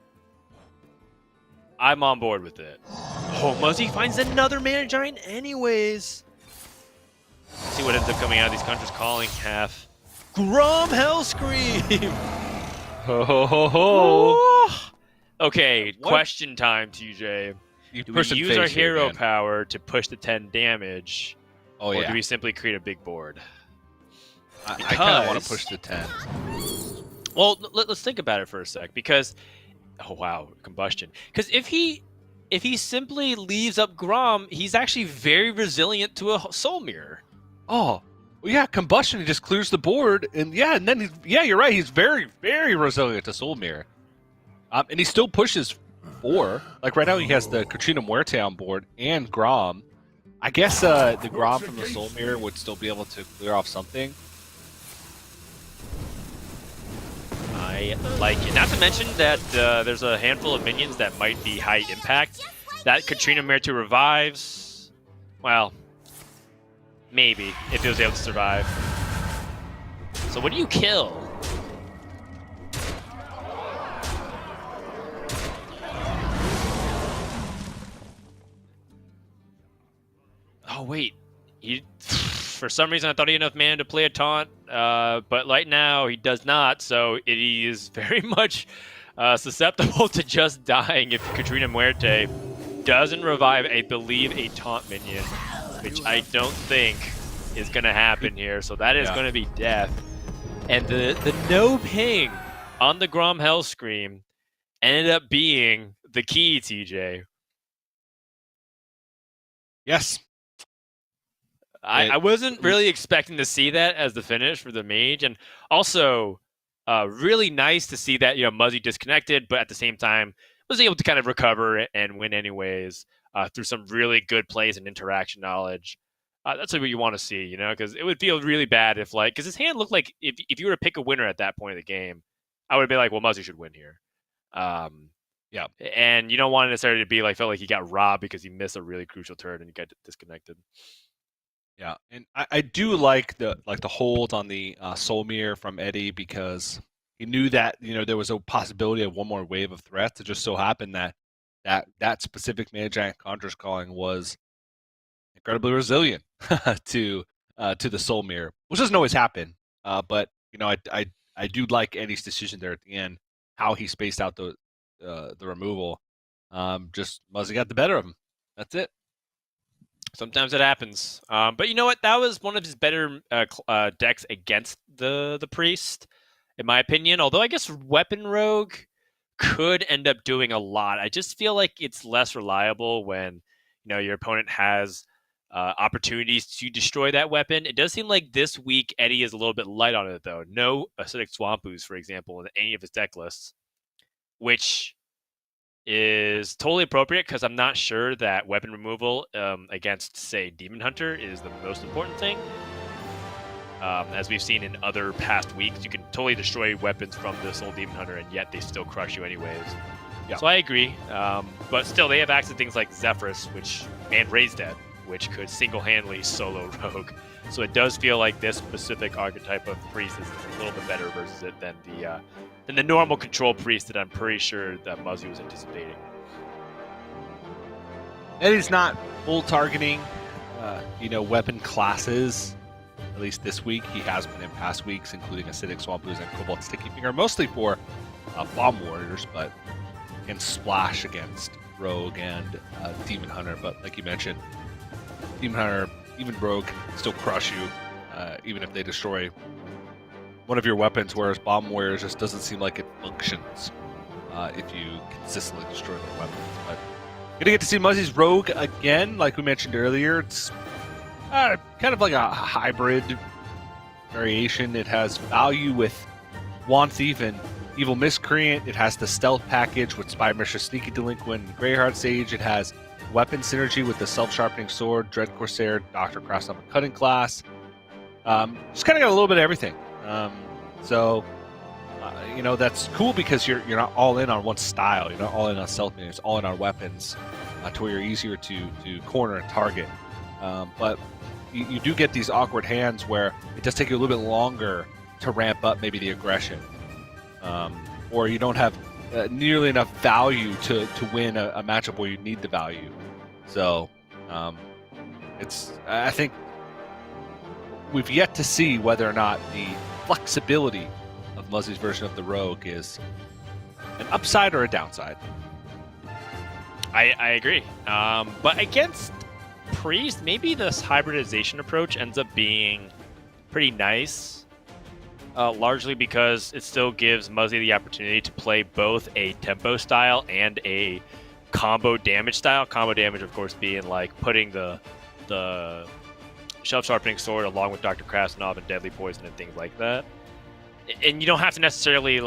I'm on board with it. Oh, Muzzy finds another Mana Giant anyways. See what ends up coming out of these Conjurer's Calling half. Grom Hellscream! Ho ho ho ho! Okay, question time, TJ. Do we use our hero power to push the 10 damage? Oh, or do we simply create a big board? I kind of want to push the 10. Well, let's think about it for a sec, because... Oh, wow, Combustion. Because if he simply leaves up Grom, he's actually very resilient to a Soul Mirror. Oh, well, yeah, Combustion, he just clears the board, and then you're right, he's very, very resilient to Soul Mirror. And he still pushes 4. Like, right now he has the Katrina Muerte on board, and Grom. I guess the Grom from the Soul Mirror would still be able to clear off something. I like it. Not to mention that there's a handful of minions that might be high impact. That Katrina Muerte revives, well... Maybe, if he was able to survive. So what do you kill? wait. He, for some reason, I thought he had enough mana to play a taunt, but right now he does not. So it is very much susceptible to just dying if Katrina Muerte doesn't revive, I believe, a taunt minion, which I don't think is going to happen here. So that is going to be death. And the no ping on the Grom Hellscream ended up being the key, TJ. Yes. I wasn't really expecting to see that as the finish for the Mage, and also really nice to see that Muzzy disconnected, but at the same time was able to kind of recover and win anyways through some really good plays and interaction knowledge. That's what you want to see, because it would feel really bad if because his hand looked like if you were to pick a winner at that point of the game, I would be like, well, Muzzy should win here. Yeah, and you don't want it necessarily to be felt like he got robbed because he missed a really crucial turn and he got disconnected. Yeah, and I do like the hold on the Soul Mirror from Eddie, because he knew that there was a possibility of one more wave of threats. It just so happened that specific Mana Giant Conjurer's Calling was incredibly resilient to the Soul Mirror, which doesn't always happen. But I do like Eddie's decision there at the end, how he spaced out the removal. Just Muzzy got the better of him. That's it. Sometimes it happens. But you know what? That was one of his better decks against the Priest, in my opinion. Although I guess Weapon Rogue could end up doing a lot. I just feel like it's less reliable when your opponent has opportunities to destroy that weapon. It does seem like this week Eddie is a little bit light on it, though. No Acidic Swamp Ooze, for example, in any of his deck lists, which is totally appropriate because I'm not sure that weapon removal against, say, Demon Hunter is the most important thing. As we've seen in other past weeks, you can totally destroy weapons from this old Demon Hunter, and yet they still crush you anyways. Yeah. So I agree. But still, they have access to things like Zephyrus, and Raised Dead, which could single-handedly solo Rogue. So it does feel like this specific archetype of Priest is a little bit better versus it than the normal control Priest that I'm pretty sure that Muzzy was anticipating. Eddie's not full targeting, weapon classes. At least this week, he has been in past weeks, including Acidic Swamp Ooze and Cobalt Sticky Finger, mostly for Bomb Warriors, but can splash against Rogue and Demon Hunter. But like you mentioned, Demon Hunter, even Rogue, can still crush you, even if they destroy one of your weapons, whereas Bomb Warriors just doesn't seem like it functions if you consistently destroy their weapons. But gonna get to see Muzzy's Rogue again, like we mentioned earlier. It's kind of like a hybrid variation. It has value with Wand Thief and Evil Miscreant. It has the stealth package with Spy Mistress, Sneaky Delinquent, and Greyheart Sage. It has weapon synergy with the Self-Sharpening Sword, Dread Corsair, Dr. Craft's Cutting Class. Just kind of got a little bit of everything. That's cool because you're not all in on one style. You're not all in on stealth minions, all in on weapons, to where you're easier to corner and target. But you do get these awkward hands where it does take you a little bit longer to ramp up maybe the aggression, or you don't have nearly enough value to win a matchup where you need the value. So I think we've yet to see whether or not the flexibility of Muzzy's version of the Rogue is an upside or a downside. I agree. But against Priest, maybe this hybridization approach ends up being pretty nice, largely because it still gives Muzzy the opportunity to play both a tempo style and a combo damage style. Combo damage, of course, being putting the Shelf-Sharpening Sword along with Dr. Krasnov and Deadly Poison and things like that. And you don't have to necessarily,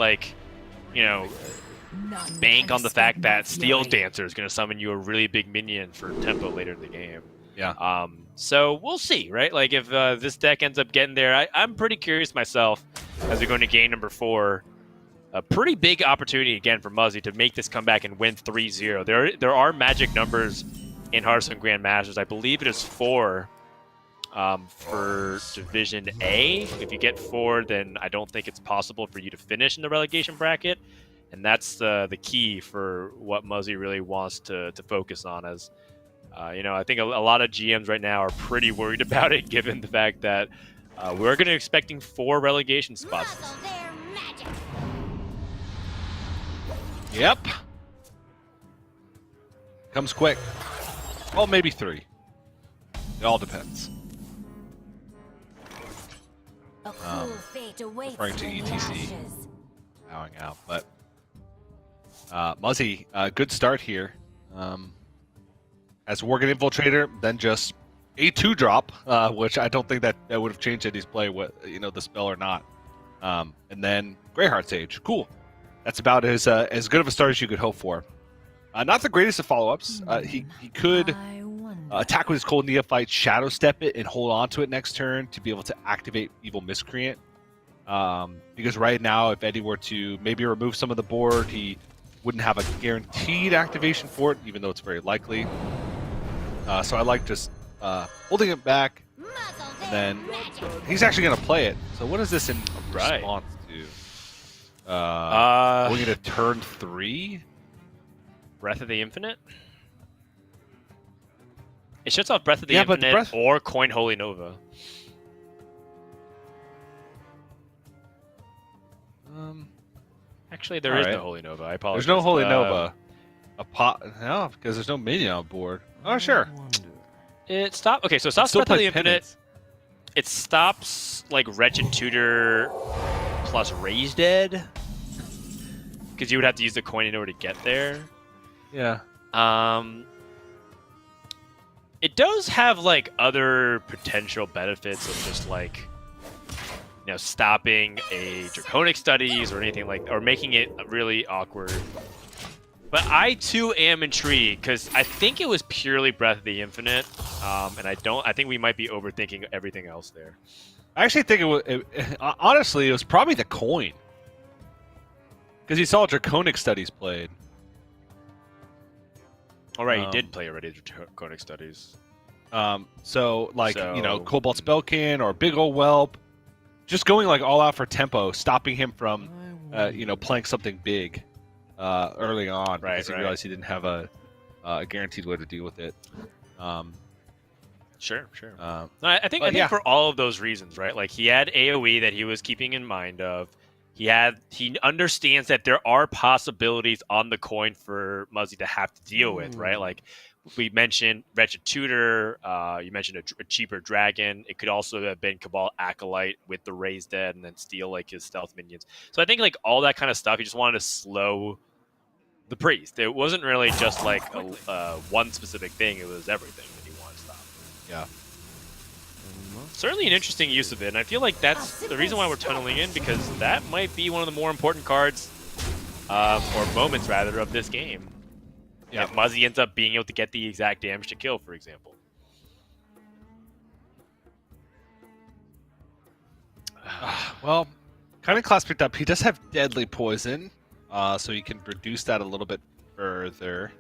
bank on the fact that Steel Dancer is going to summon you a really big minion for tempo later in the game. Yeah. So we'll see, right? If this deck ends up getting there, I'm pretty curious myself as we go into game number 4. A pretty big opportunity again for Muzzy to make this comeback and win 3-0. There are magic numbers in Hearthstone Grandmasters. I believe it is 4 for Division A. If you get 4, then I don't think it's possible for you to finish in the relegation bracket. And that's the key for what Muzzy really wants to focus on, as I think a lot of GMs right now are pretty worried about it, given the fact that we're going to be expecting 4 relegation spots. Yep. Comes quick. Well, maybe 3. It all depends. Referring to ETC bowing out, but Muzzy, good start here. As Worgen Infiltrator, then just a 2-drop, which I don't think that would have changed Eddie's play, the spell or not. And then Greyheart Sage, cool. That's about as good of a start as you could hope for. Not the greatest of follow-ups. He could attack with his Cold Neophyte, Shadow Step it, and hold on to it next turn to be able to activate Evil Miscreant. Because right now, if Eddie were to maybe remove some of the board, he wouldn't have a guaranteed activation for it, even though it's very likely. So I like just holding it back, and then he's actually going to play it. So what is this in response to? Going into turn 3? Breath of the Infinite? It shuts off Breath of the Infinite or Coin Holy Nova. Actually, there is no Holy Nova. I apologize. There's no Holy Nova. No, because there's no minion on board. Oh, sure. It stops. Okay, so it stops Breath of the Infinite. It stops like Wretched Tutor plus Raise Dead, because you would have to use the coin in order to get there. Yeah. It does have like other potential benefits of just like, stopping a Draconic Studies or anything like, or making it really awkward. But I too am intrigued because I think it was purely Breath of the Infinite, and I think we might be overthinking everything else there. I actually think honestly, it was probably the coin, because you saw Draconic Studies played. All right, he did play already Draconic Studies. So Cobalt Spellkin or Big Ol' Whelp, just going like all out for tempo, stopping him from, playing something big, early on, because he realized he didn't have a guaranteed way to deal with it. Sure. I think for all of those reasons, right? Like he had AOE that he was keeping in mind of. He understands that there are possibilities on the coin for Muzzy to have to deal with, right? Like we mentioned Wretched Tutor, you mentioned a cheaper dragon. It could also have been Cabal Acolyte with the Raised Dead and then steal like his stealth minions. So I think like all that kind of stuff, he just wanted to slow the priest. It wasn't really just like one specific thing. It was everything that he wanted to stop. Yeah. Certainly an interesting use of it, and I feel like that's the reason why we're tunneling in, because that might be one of the more important cards, or moments rather, of this game. Yeah. If Muzzy ends up being able to get the exact damage to kill, for example. Well, Cunning Class picked up. He does have Deadly Poison, so you can reduce that a little bit further.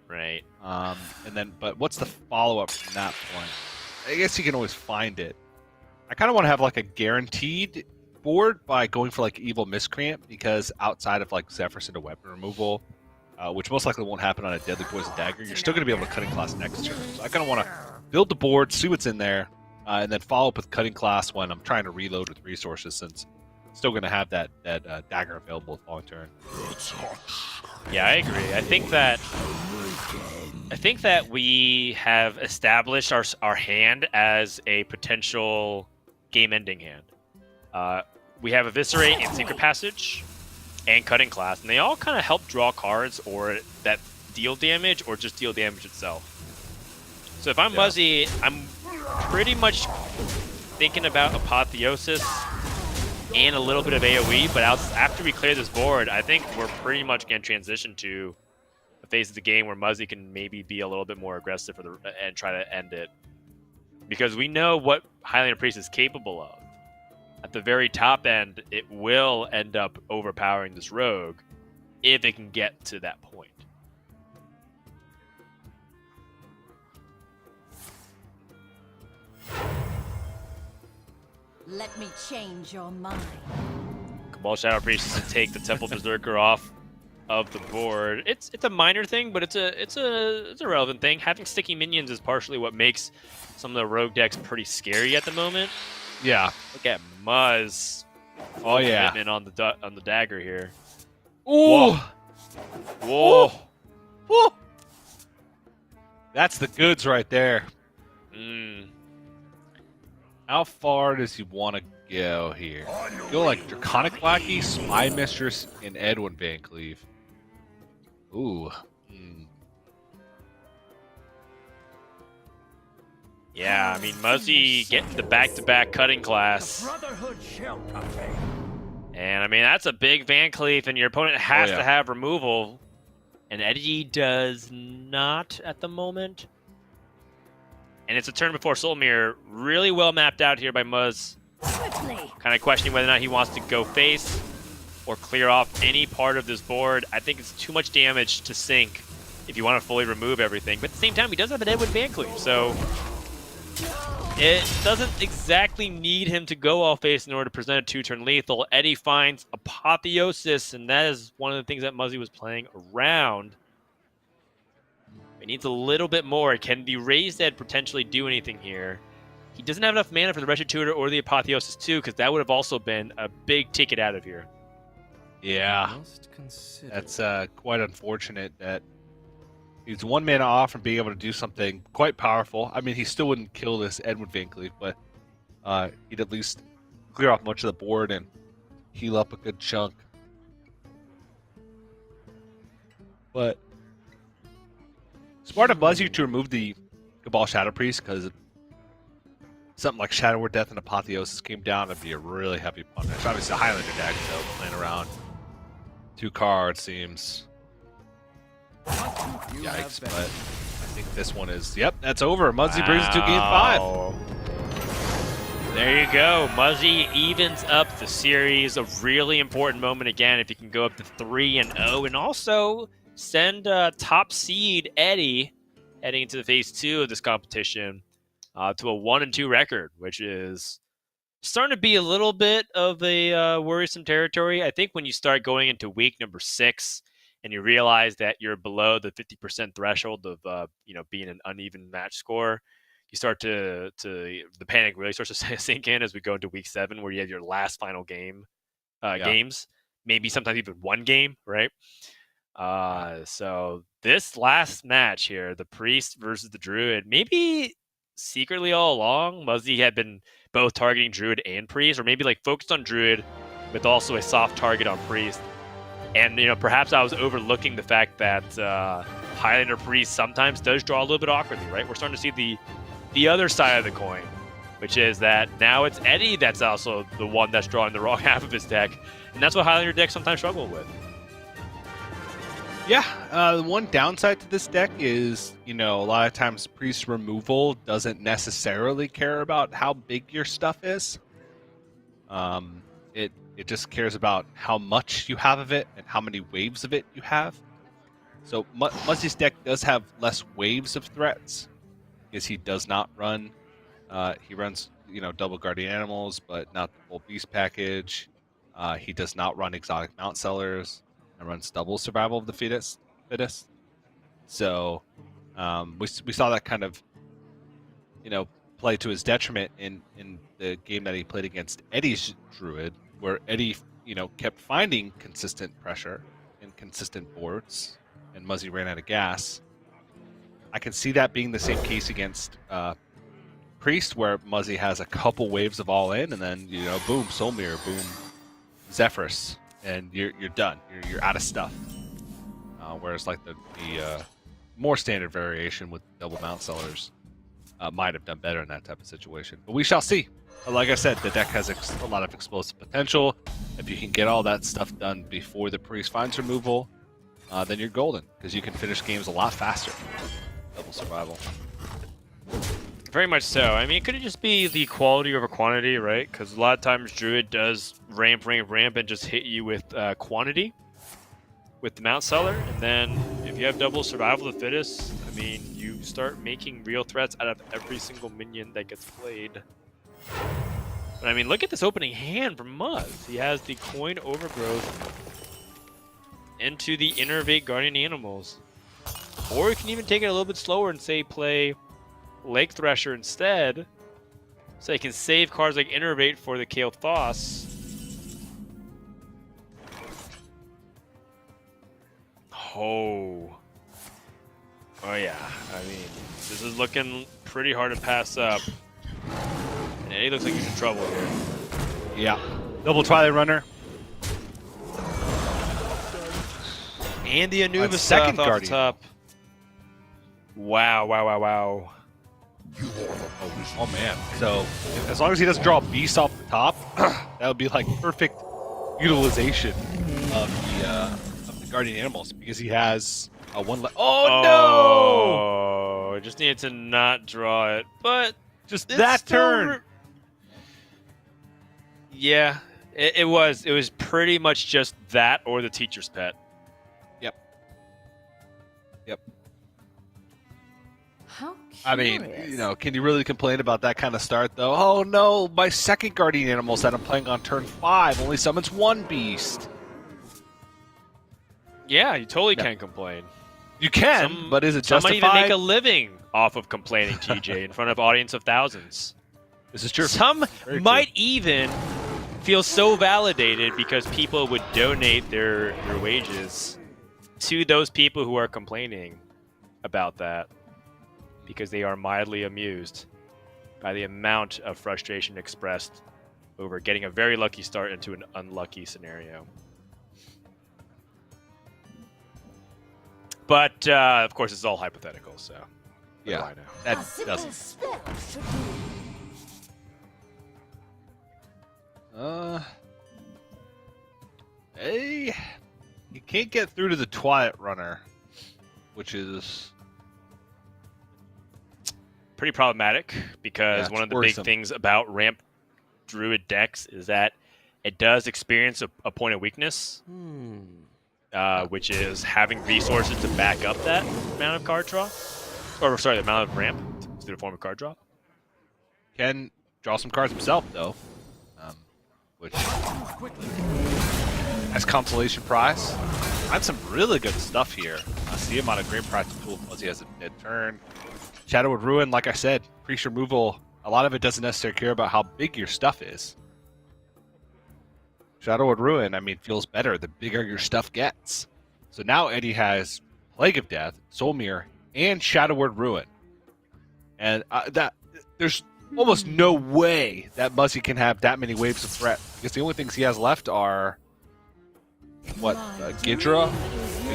Right. But what's the follow-up from that point? I guess you can always find it. I kind of want to have like a guaranteed board by going for like Evil Miscreant, because outside of like Zephyrs into weapon removal, which most likely won't happen on a Deadly Poison Dagger, you're still going to be able to Cutting Class next turn. So I kind of want to build the board, see what's in there, and then follow up with Cutting Class when I'm trying to reload with resources, since I'm still going to have that dagger available the following turn. Yeah, I agree. I think that we have established our hand as a potential game-ending hand. We have Eviscerate and Secret Passage and Cutting Class, and they all kind of help draw cards or that deal damage or just deal damage itself. So if I'm Muzzy, I'm pretty much thinking about Apotheosis and a little bit of AoE, but after we clear this board, I think we're pretty much going to transition to a phase of the game where Muzzy can maybe be a little bit more aggressive and try to end it. Because we know what Highlander Priest is capable of. At the very top end, it will end up overpowering this rogue if it can get to that point. Let me change your mind. Cabal Shadow Priest is to take the Temple Berserker off of the board. It's a minor thing, but it's a relevant thing. Having sticky minions is partially what makes some of the rogue decks pretty scary at the moment. Yeah. Look at Muzz. Oh yeah. Commitment on the dagger here. Ooh. Whoa. Woo. That's the goods right there. How far does he want to go here? Go like Draconic Lackey, Spy Mistress, and Edwin Van Cleave. Ooh. Yeah, I mean, Muzzy getting the back-to-back cutting class. And I mean, that's a big Van Cleef, and your opponent has to have removal. And Eddie does not at the moment. And it's a turn before Soul Mirror. Really well mapped out here by Muzz. Kind of questioning whether or not he wants to go face or clear off any part of this board. I think it's too much damage to sink if you want to fully remove everything. But at the same time, he does have an Edwin Van Cleef, so it doesn't exactly need him to go all face in order to present a 2-turn lethal. Eddie finds Apotheosis, and that is one of the things that Muzzy was playing around. He needs a little bit more. Can the Raised Ed potentially do anything here? He doesn't have enough mana for the Wretched Tutor or the Apotheosis 2, because that would have also been a big ticket out of here. Yeah. That's quite unfortunate that he's 1 mana off from being able to do something quite powerful. I mean, he still wouldn't kill this Edwin Van Cleef, but he'd at least clear off much of the board and heal up a good chunk. But smart of Muzzy to remove the Cabal Shadow Priest, because something like Shadow Word Death and Apotheosis came down, it'd be a really heavy punish. Obviously, a Highlander deck, so playing around 2 cards seems yikes, but I think this one is, yep, that's over. Muzzy brings it to game 5. There you go. Muzzy evens up the series. A really important moment again if you can go up to 3-0, and also send top seed Eddie heading into the phase 2 of this competition to a 1-2 record, which is starting to be a little bit of a worrisome territory. I think when you start going into week number 6 and you realize that you're below the 50% threshold of being an uneven match score, you start to the panic really starts to sink in as we go into week 7, where you have your last final games, maybe sometimes even one game, right? So this last match here, the Priest versus the Druid, maybe secretly all along, Muzzy had been both targeting Druid and Priest, or maybe like focused on Druid with also a soft target on Priest. And, perhaps I was overlooking the fact that Highlander Priest sometimes does draw a little bit awkwardly, right? We're starting to see the other side of the coin, which is that now it's Eddie that's also the one that's drawing the wrong half of his deck. And that's what Highlander decks sometimes struggle with. Yeah, the one downside to this deck is, a lot of times Priest removal doesn't necessarily care about how big your stuff is. It just cares about how much you have of it and how many waves of it you have. So Muzzy's deck does have less waves of threats, because he does not run. He runs, double guardian animals, but not the full beast package. He does not run exotic mount sellers, and runs double survival of the fittest. So we saw that kind of, play to his detriment in the game that he played against Eddie's Druid, where Eddie, kept finding consistent pressure and consistent boards, and Muzzy ran out of gas. I can see that being the same case against Priest, where Muzzy has a couple waves of all in, and then boom, Soul Mirror, boom, Zephyrus, and you're done. You're out of stuff. Whereas like the more standard variation with double mount sellers might have done better in that type of situation. But we shall see. Like I said, the deck has a lot of explosive potential. If you can get all that stuff done before the Priest finds removal, then you're golden, because you can finish games a lot faster. Double survival. Very much so. I mean, it could just be the quality over quantity, right? Because a lot of times Druid does ramp, and just hit you with quantity with the Mount Seller. And then if you have double survival of the fittest, I mean, you start making real threats out of every single minion that gets played. But I mean, look at this opening hand from Muzz. He has the Coin Overgrowth. into the Innervate Guardian Animals. Or you can even take it a little bit slower and say play Lake Thresher instead. So you can save cards like Innervate for the Kael'thas. Oh. Oh yeah, I mean, this is looking pretty hard to pass up. And Eddie looks like he's in trouble here. Yeah. Double Twilight Runner. And the Anubis second off the Guardian. top. Wow, wow, wow, wow. Oh man. So as long as he doesn't draw a beast off the top, that would be like perfect utilization of the Guardian Animals because he has a one. Oh, just needed to not draw it, but Just it's that still turn. Yeah, it was pretty much just that or the teacher's pet. Yep. How curious. I mean, can you really complain about that kind of start though? Oh no, my second Guardian Animals that I'm playing on turn 5 only summons one beast. Yeah, you totally can't complain. You can, but is it Some might justified? even make a living off of complaining, TJ, in front of audience of thousands. This is true. Some Very might even feel so validated because people would donate their wages to those people who are complaining about that because they are mildly amused by the amount of frustration expressed over getting a very lucky start into an unlucky scenario. But, of course, it's all hypothetical, so what do Yeah. I know? That doesn't. Hey, you can't get through to the Twilight Runner, which is Pretty problematic because Yeah, it's one of the worrisome. big things about ramp Druid decks is that it does experience a point of weakness, which is having resources to back up that amount of card draw. Or, sorry, the amount of ramp to the form of card draw. can draw some cards himself though, which as consolation prize. Find some really good stuff here. See him on a great practice tool once he has a dead turn. Shadowwood Ruin, like I said, priest removal. A lot of it doesn't necessarily care about how big your stuff is. Shadowwood Ruin, I mean, feels better the bigger your stuff gets. So now Eddie has Plague of Death, Soul Mirror, and Shadowwood Ruin. And that there's almost no way that Muzzy can have that many waves of threat because the only things he has left are Gidra,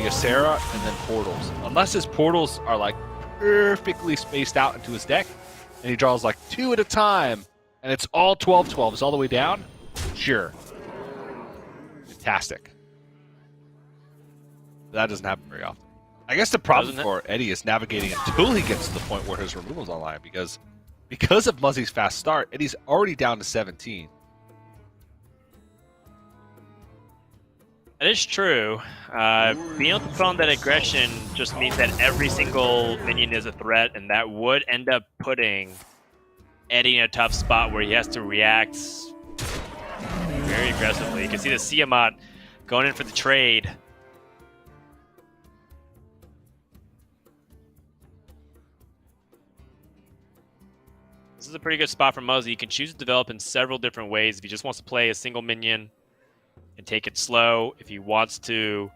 Ysera, and then portals. Unless his portals are like perfectly spaced out into his deck, and he draws like 2 at a time, and it's all 12/12s all the way down. Sure, fantastic. That doesn't happen very often. I guess the problem for Eddie is navigating until he gets to the point where his removal's online because of Muzzy's fast start, Eddie's already down to 17. That is true. Being able to put on that aggression just means that every single minion is a threat, and that would end up putting Eddie in a tough spot where he has to react very aggressively. You can see the Siamat going in for the trade. This is a pretty good spot for Muzzy. He can choose to develop in several different ways. If he just wants to play a single minion and take it slow, if he wants to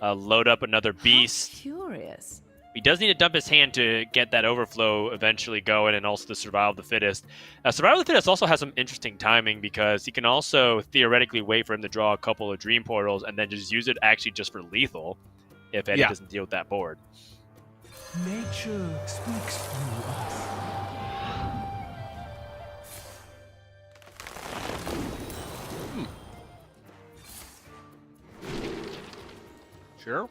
load up another beast. How curious. He does need to dump his hand to get that overflow eventually going, and also the Survival of the Fittest. Survival of the Fittest also has some interesting timing because he can also theoretically wait for him to draw a couple of Dream Portals and then just use it actually just for lethal if Eddie doesn't deal with that board. Nature speaks through us. Sure.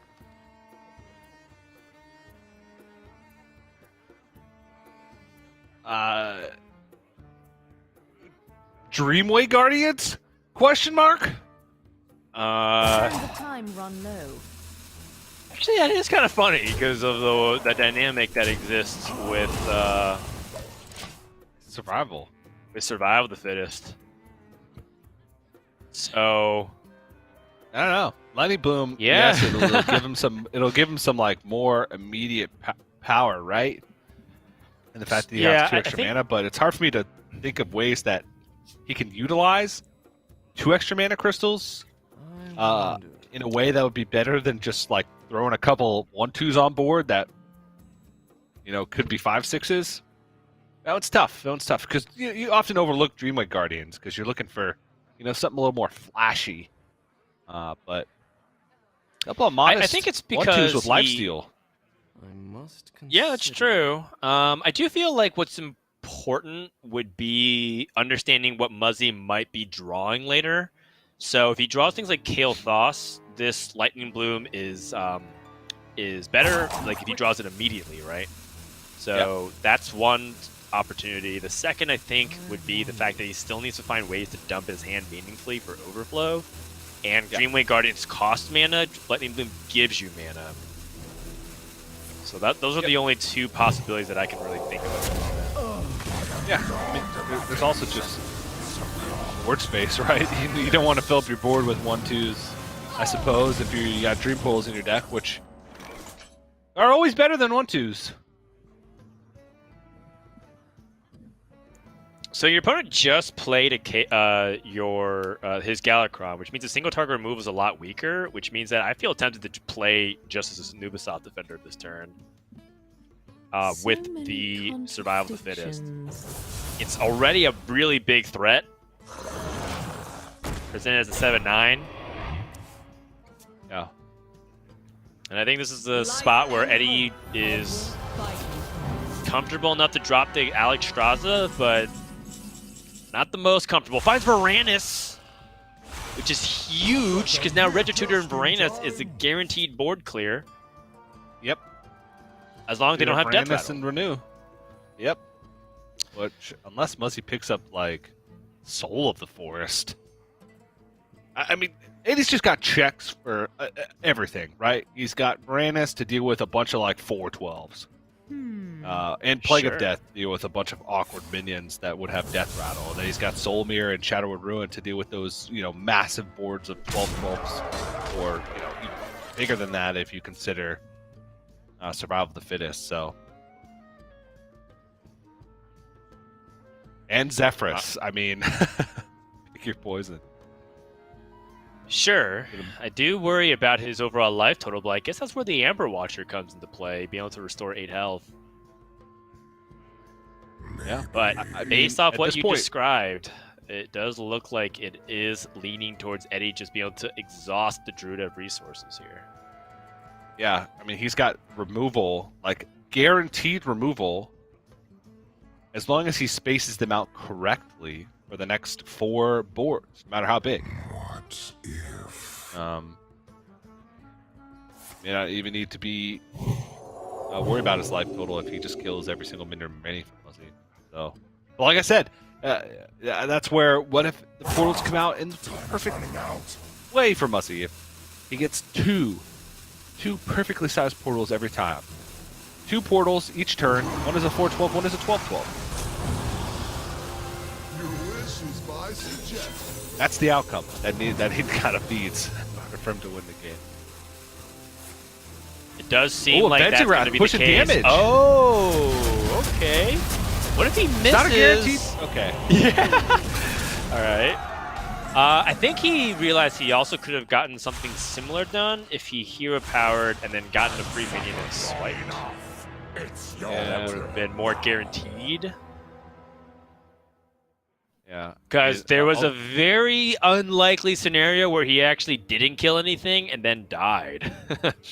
Dreamway Guardians? Question mark? The time run low. Actually, that is kind of funny because of the dynamic that exists with Survival. With Survival of the Fittest. So I don't know. Lightning Bloom. Yeah. Yes, it'll give him some. It'll give him some like more immediate power, right? And the fact that he has 2 extra mana, but it's hard for me to think of ways that he can utilize 2 extra mana crystals in a way that would be better than just like throwing a couple 1/2s on board that could be 5/6s. That one's tough. Because you often overlook Dreamwake Guardians because you're looking for something a little more flashy. But a couple of modest I think it's because 1/2s with lifesteal. Yeah, that's true. I do feel like what's important would be understanding what Muzzy might be drawing later. So if he draws things like Kale Thoss, this Lightning Bloom is better. Like if he draws it immediately, right? So that's one opportunity. The second, I think, would be the fact that he still needs to find ways to dump his hand meaningfully for overflow. And Dreamwake Guardians cost mana. Lightning Bloom gives you mana. So those are the only 2 possibilities that I can really think of. Yeah, I mean, there's also just board space, right? You don't want to fill up your board with 1/2s, I suppose, if you got Dream Pools in your deck, which are always better than 1/2s. So your opponent just played his Galakron, which means a single target removal is a lot weaker, which means that I feel tempted to play just as a Nubasoth defender this turn with the Survival of the Fittest. It's already a really big threat. Presented as a 7/9. Yeah. And I think this is the spot where Eddie is comfortable enough to drop the Alex Straza, but not the most comfortable. Finds Varanus, which is huge, because now Regitutor and Varanus is a guaranteed board clear. Yep. As long as they don't have Death Varanus Rattle. and Renew. Yep. Which, unless Muzzy picks up, like, Soul of the Forest. I mean, Eddie's just got checks for everything, right? He's got Varanus to deal with a bunch of, like, 4/12s. And Plague of Death to deal with a bunch of awkward minions that would have Death Rattle. And then he's got Soul Mirror and Shadowwood Ruin to deal with those, massive boards of 12/12s, or even bigger than that if you consider Survival of the Fittest. So, and Zephrys. I mean, pick your poison. Sure. I do worry about his overall life total, but I guess that's where the Amber Watcher comes into play, being able to restore 8 health. Yeah. But I based mean, off at what this you point, described, it does look like it is leaning towards Eddie just being able to exhaust the Druid of resources here. Yeah, I mean, he's got removal, like guaranteed removal, as long as he spaces them out correctly for the next 4 boards, no matter how big. What if? You don't even need to be worried about his life total if he just kills every single minion remaining from Muzzy. So, but like I said, that's where, what if the portals come out in the perfect way for Muzzy? If he gets two perfectly sized portals every time. 2 portals each turn. One is a 4/12, one is a 12/12. That's the outcome that he kind of needs for him to win the game. It does seem like that's Ventigraph going to be pushing the case. damage. Oh, okay. What if he misses? Not a guaranteed. Okay. Yeah. All right. I think he realized he also could have gotten something similar done if he hero powered and then gotten a free minion and swiped. Yeah, that would have been more guaranteed. Yeah. Because there was a very unlikely scenario where he actually didn't kill anything and then died.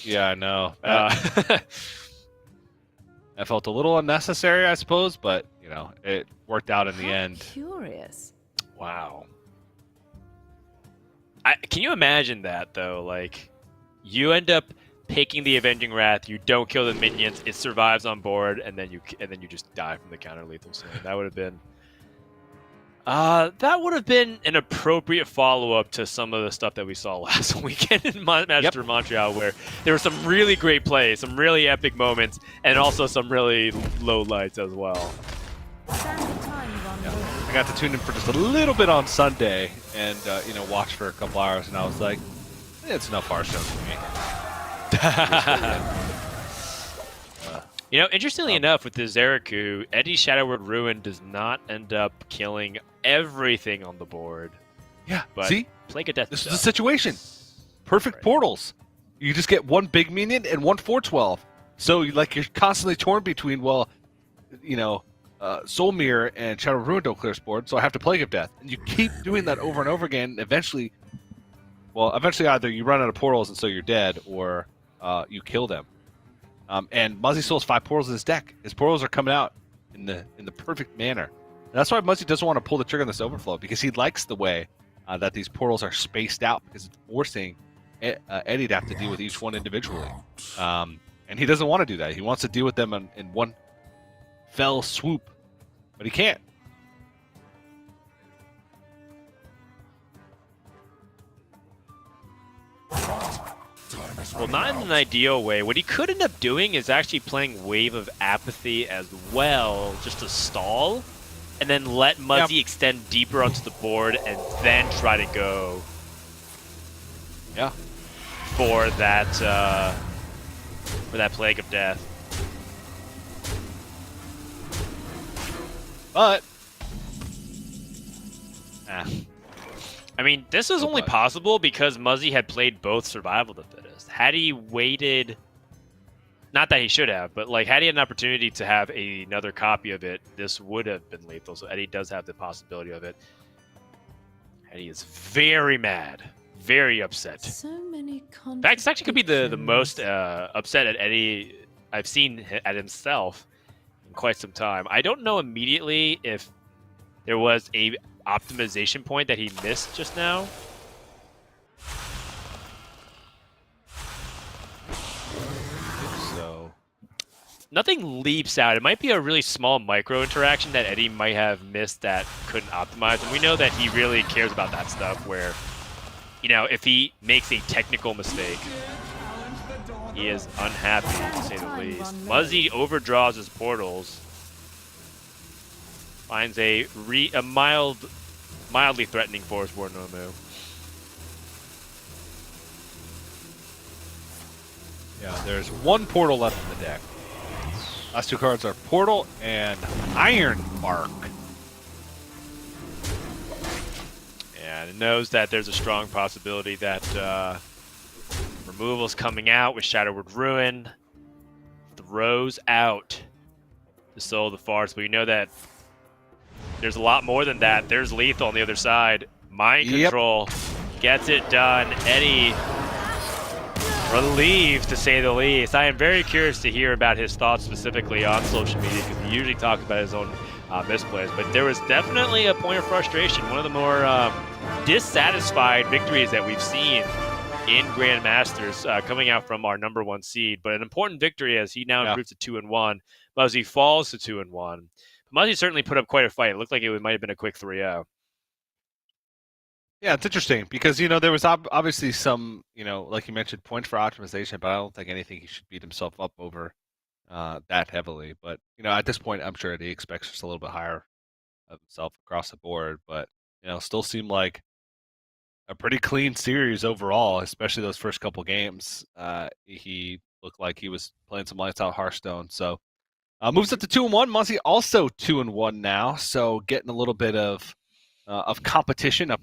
Yeah, I know. That felt a little unnecessary, I suppose, but it worked out in the end. Curious. Wow. Can you imagine that though? Like, you end up picking the Avenging Wrath, you don't kill the minions, it survives on board, and then you just die from the counter lethal swing. That would have been. That would have been an appropriate follow-up to some of the stuff that we saw last weekend in Manchester Montreal, where there were some really great plays, some really epic moments, and also some really low lights as well. I got to tune in for just a little bit on Sunday and watch for a couple hours, and I was like, It's enough Hearthstone for me. You know, interestingly enough, with the Zeraku, Eddie's Shadowward Ruin does not end up killing everything on the board. Yeah, But see? Plague of Death This is does. the situation. Perfect Right. portals. You just get one big minion and one 4/12. So you're constantly torn between, Soul Mirror and Shadow Ruin don't clear board, so I have to Plague of Death. And you keep doing that over and over again, and eventually either you run out of portals and so you're dead, or you kill them. And Muzzy still has 5 portals in his deck. His portals are coming out in the perfect manner. And that's why Muzzy doesn't want to pull the trigger on this overflow, because he likes the way that these portals are spaced out, because it's forcing Eddie to have to deal with each one individually. And he doesn't want to do that. He wants to deal with them in one fell swoop, but he can't. Well, not in an ideal way. What he could end up doing is actually playing Wave of Apathy as well, just to stall, and then let Muzzy extend deeper onto the board, and then try to go for that Plague of Death. But I mean, this is only possible because Muzzy had played both Survival of the Fittest. Had he waited, not that he should have, but like had he had an opportunity to have another copy of it, this would have been lethal. So Eddie does have the possibility of it. Eddie is very mad, very upset. So many In fact, this actually could be the most upset at Eddie I've seen at himself in quite some time. I don't know immediately if there was a optimization point that he missed just now. so Nothing leaps out. It might be a really small micro interaction that Eddie might have missed that couldn't optimize. And we know that he really cares about that stuff where, you know, if he makes a technical mistake, he is unhappy, to say the least. Muzzy overdraws his portals. Finds a mildly threatening Forest War Nomu. yeah, there's one portal left in the deck. Last 2 cards are Portal and Iron Bark. And it knows that there's a strong possibility that removal's coming out with Shadowward Ruin. Throws out the Soul of the Forest, but we know that there's a lot more than that. There's lethal on the other side. Mind control gets it done. Eddie relieved, to say the least. I am very curious to hear about his thoughts specifically on social media, because he usually talks about his own misplays. But there was definitely a point of frustration. One of the more dissatisfied victories that we've seen in Grandmasters coming out from our #1 seed. But an important victory as he now improves to 2-1. Muzzy falls to 2-1. Muzzy certainly put up quite a fight. It looked like it might have been a quick 3-0. Yeah, it's interesting because, there was obviously some, like you mentioned, points for optimization, but I don't think anything he should beat himself up over that heavily. But, at this point, I'm sure he expects just a little bit higher of himself across the board. But, still seemed like a pretty clean series overall, especially those first couple games. He looked like he was playing some lights out Hearthstone. So, moves up to 2-1. Muzzy also 2-1 now, so getting a little bit of competition up